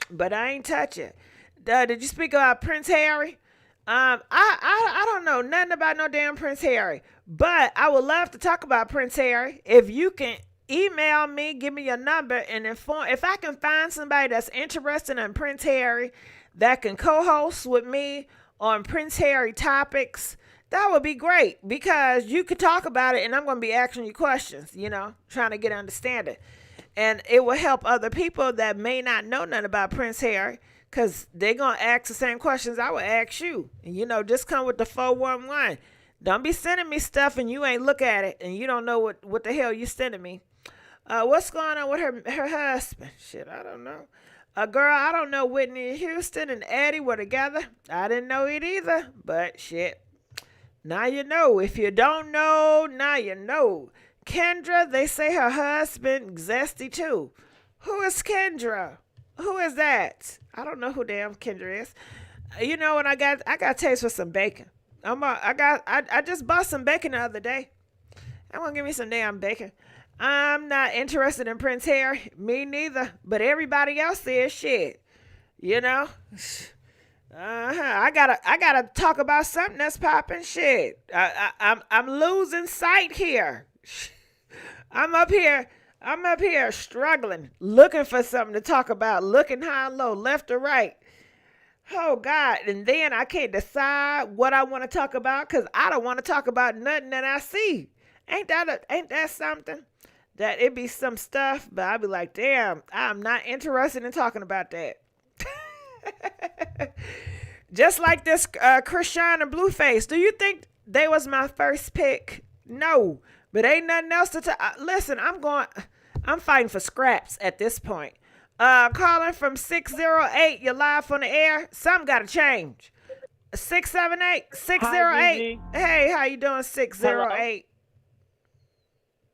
but I ain't touch it. Did you speak about Prince Harry? I don't know nothing about no damn Prince Harry, but I would love to talk about Prince Harry. If you can email me, give me your number, and inform. If I can find somebody that's interested in Prince Harry that can co-host with me on Prince Harry topics, That would be great because you could talk about it and I'm going to be asking you questions, trying to get understanding. And it will help other people that may not know nothing about Prince Harry because they're going to ask the same questions I would ask you. And, just come with the 411. Don't be sending me stuff and you ain't look at it and you don't know what the hell you sending me. What's going on with her husband? Shit, I don't know. Girl, I don't know. Whitney Houston and Eddie were together. I didn't know it either, but shit. Now you know. If you don't know, now you know. Kendra, they say her husband zesty too. Who is Kendra? Who is that? I don't know who damn Kendra is. And I got taste for some bacon. I just bought some bacon the other day. I'm gonna give me some damn bacon. I'm not interested in Prince Harry. Me neither. But everybody else is shit. I gotta talk about something that's popping shit. I'm losing sight here. I'm up here struggling, looking for something to talk about, looking high and low, left or right. Oh God. And then I can't decide what I want to talk about because I don't want to talk about nothing that I see. Ain't that something? That it be some stuff, but I'll be like, damn, I'm not interested in talking about that. Just like this Chrisean and Blueface. Do you think they was my first pick? No, but ain't nothing else to listen, I'm fighting for scraps at this point. Calling from 608, you're live on the air. Something got to change. 678, 608. Hi, hey, how you doing, 608?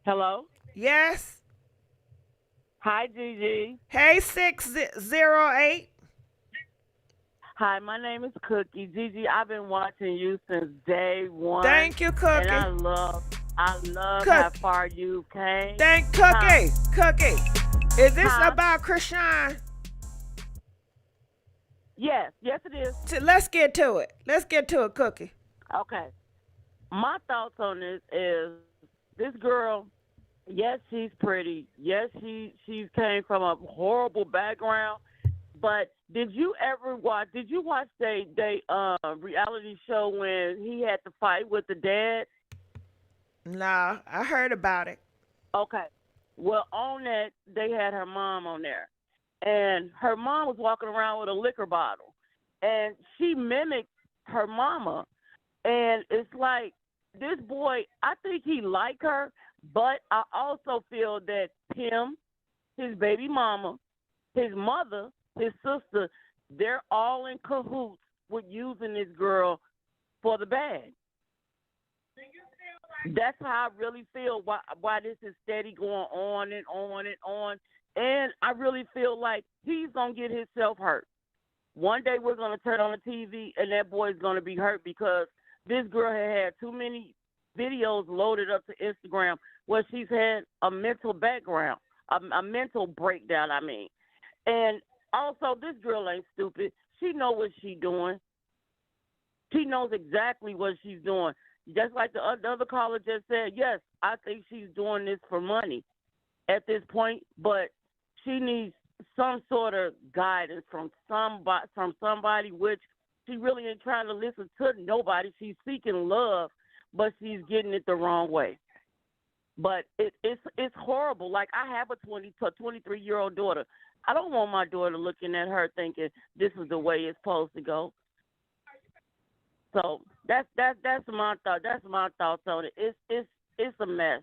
Hello? Yes. Hi, Gigi. Hey, 608. Hi, my name is Cookie. Gigi, I've been watching you since day one. Thank you, Cookie. And I love Cookie. How far you came. Thank Cookie. Cookie. Is this about Chrisean? Yes, it is. Let's get to it. Cookie. Okay. My thoughts on this is this girl, yes, she's pretty. Yes, she came from a horrible background. But did you watch they reality show when he had to fight with the dad? Nah, I heard about it. Okay. Well, on that, they had her mom on there. And her mom was walking around with a liquor bottle. And she mimicked her mama. And it's like, this boy, I think he like her, but I also feel that him, his baby mama, his mother, his sister, they're all in cahoots with using this girl for the bag. That's how I really feel why this is steady going on and on and on. And I really feel like he's going to get himself hurt. One day we're going to turn on the TV and that boy's going to be hurt because this girl had too many videos loaded up to Instagram where she's had a mental background, a mental breakdown, I mean. And also, this girl ain't stupid. She know what she's doing. She knows exactly what she's doing. Just like the other caller just said, yes, I think she's doing this for money at this point, but she needs some sort of guidance from somebody, which she really ain't trying to listen to nobody. She's seeking love, but she's getting it the wrong way. But it's horrible. Like, I have a 23-year-old daughter. I don't want my daughter looking at her thinking this is the way it's supposed to go. So that's my thought. That's my thoughts on it. It's a mess.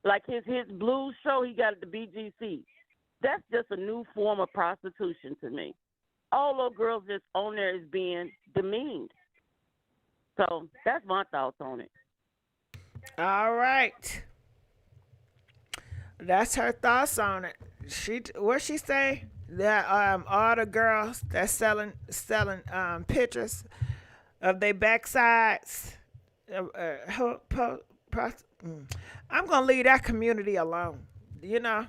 Like his blues show he got at the BGC. That's just a new form of prostitution to me. All those girls that's on there is being demeaned. So that's my thoughts on it. All right. That's her thoughts on it. What she say? That all the girls that's selling pictures of their backsides. I'm gonna leave that community alone. You know,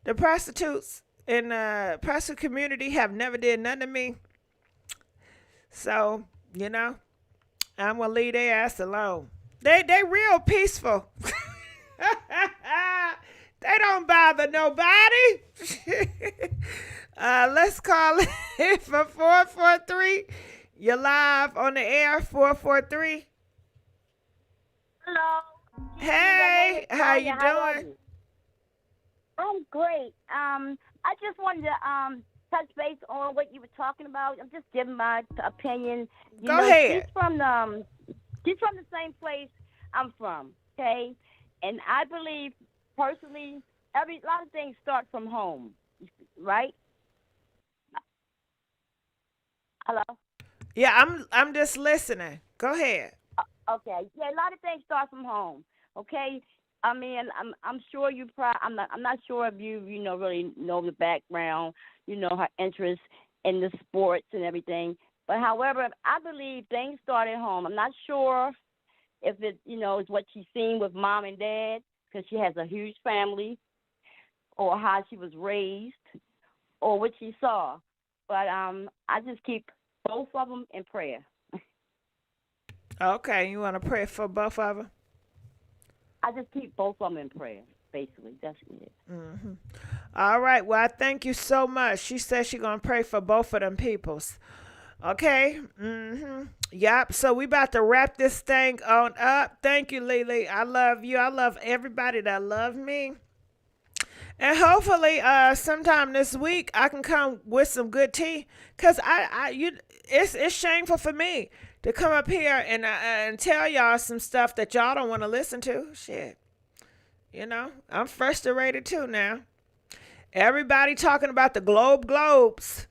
the prostitutes in the prostitute community have never did nothing to me. So I'm gonna leave their ass alone. They real peaceful. They don't bother nobody. Let's call it for 443. You're live on the air, 443. Hello. Hey, how you are doing? you? I'm great. I just wanted to touch base on what you were talking about. I'm just giving my opinion. Go ahead. She's from the same place I'm from. Okay, and I believe personally, a lot of things start from home, right? Hello. Yeah, I'm just listening. Go ahead. Okay. Yeah, a lot of things start from home. Okay. I mean, I'm sure you I'm not sure if you really know the background, her interest in the sports and everything. But however, I believe things start at home. I'm not sure if it is what she's seen with mom and dad, because she has a huge family, or how she was raised, or what she saw. But I just keep both of them in prayer. Okay, you want to pray for both of them? I just keep both of them in prayer, basically. That's it. Mm-hmm. All right. Well, I thank you so much. She said she's going to pray for both of them peoples. Okay. Mm-hmm. Yep. So we about to wrap this thing on up. Thank you, Lily. I love you. I love everybody that love me. And hopefully, sometime this week I can come with some good tea, cause it's shameful for me to come up here and tell y'all some stuff that y'all don't want to listen to. Shit, I'm frustrated too now. Everybody talking about the Globes,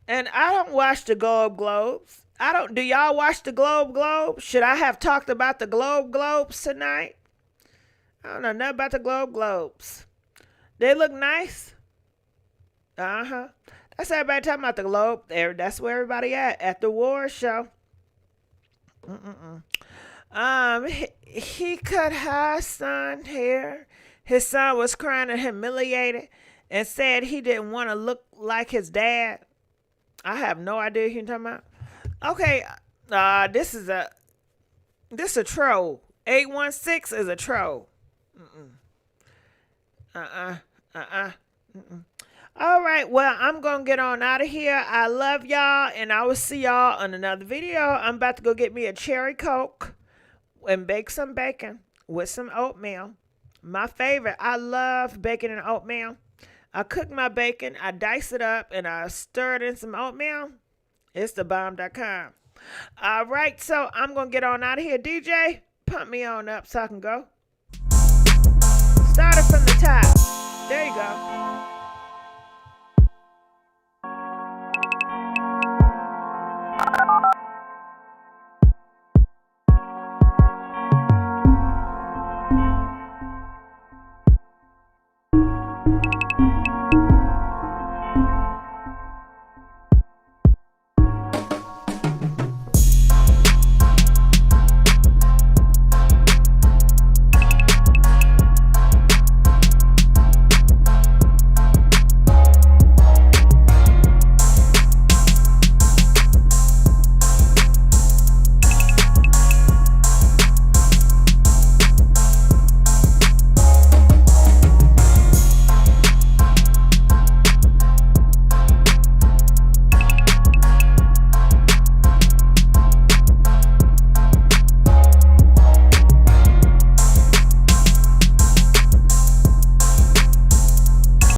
and I don't watch the Globes. I don't. Do y'all watch the Globes? Should I have talked about the Globes tonight? I don't know nothing about the Globes. They look nice. Uh-huh. That's everybody talking about the Globe. That's where everybody at the war show. He cut her son hair. His son was crying and humiliated and said he didn't want to look like his dad. I have no idea who you're talking about. Okay, this is a troll. 816 is a troll. All right, well, I'm going to get on out of here. I love y'all, and I will see y'all on another video. I'm about to go get me a cherry Coke and bake some bacon with some oatmeal. My favorite. I love bacon and oatmeal. I cook my bacon, I dice it up, and I stir it in some oatmeal. It's thebomb.com. All right, so I'm going to get on out of here. DJ, pump me on up so I can go. Started from the top.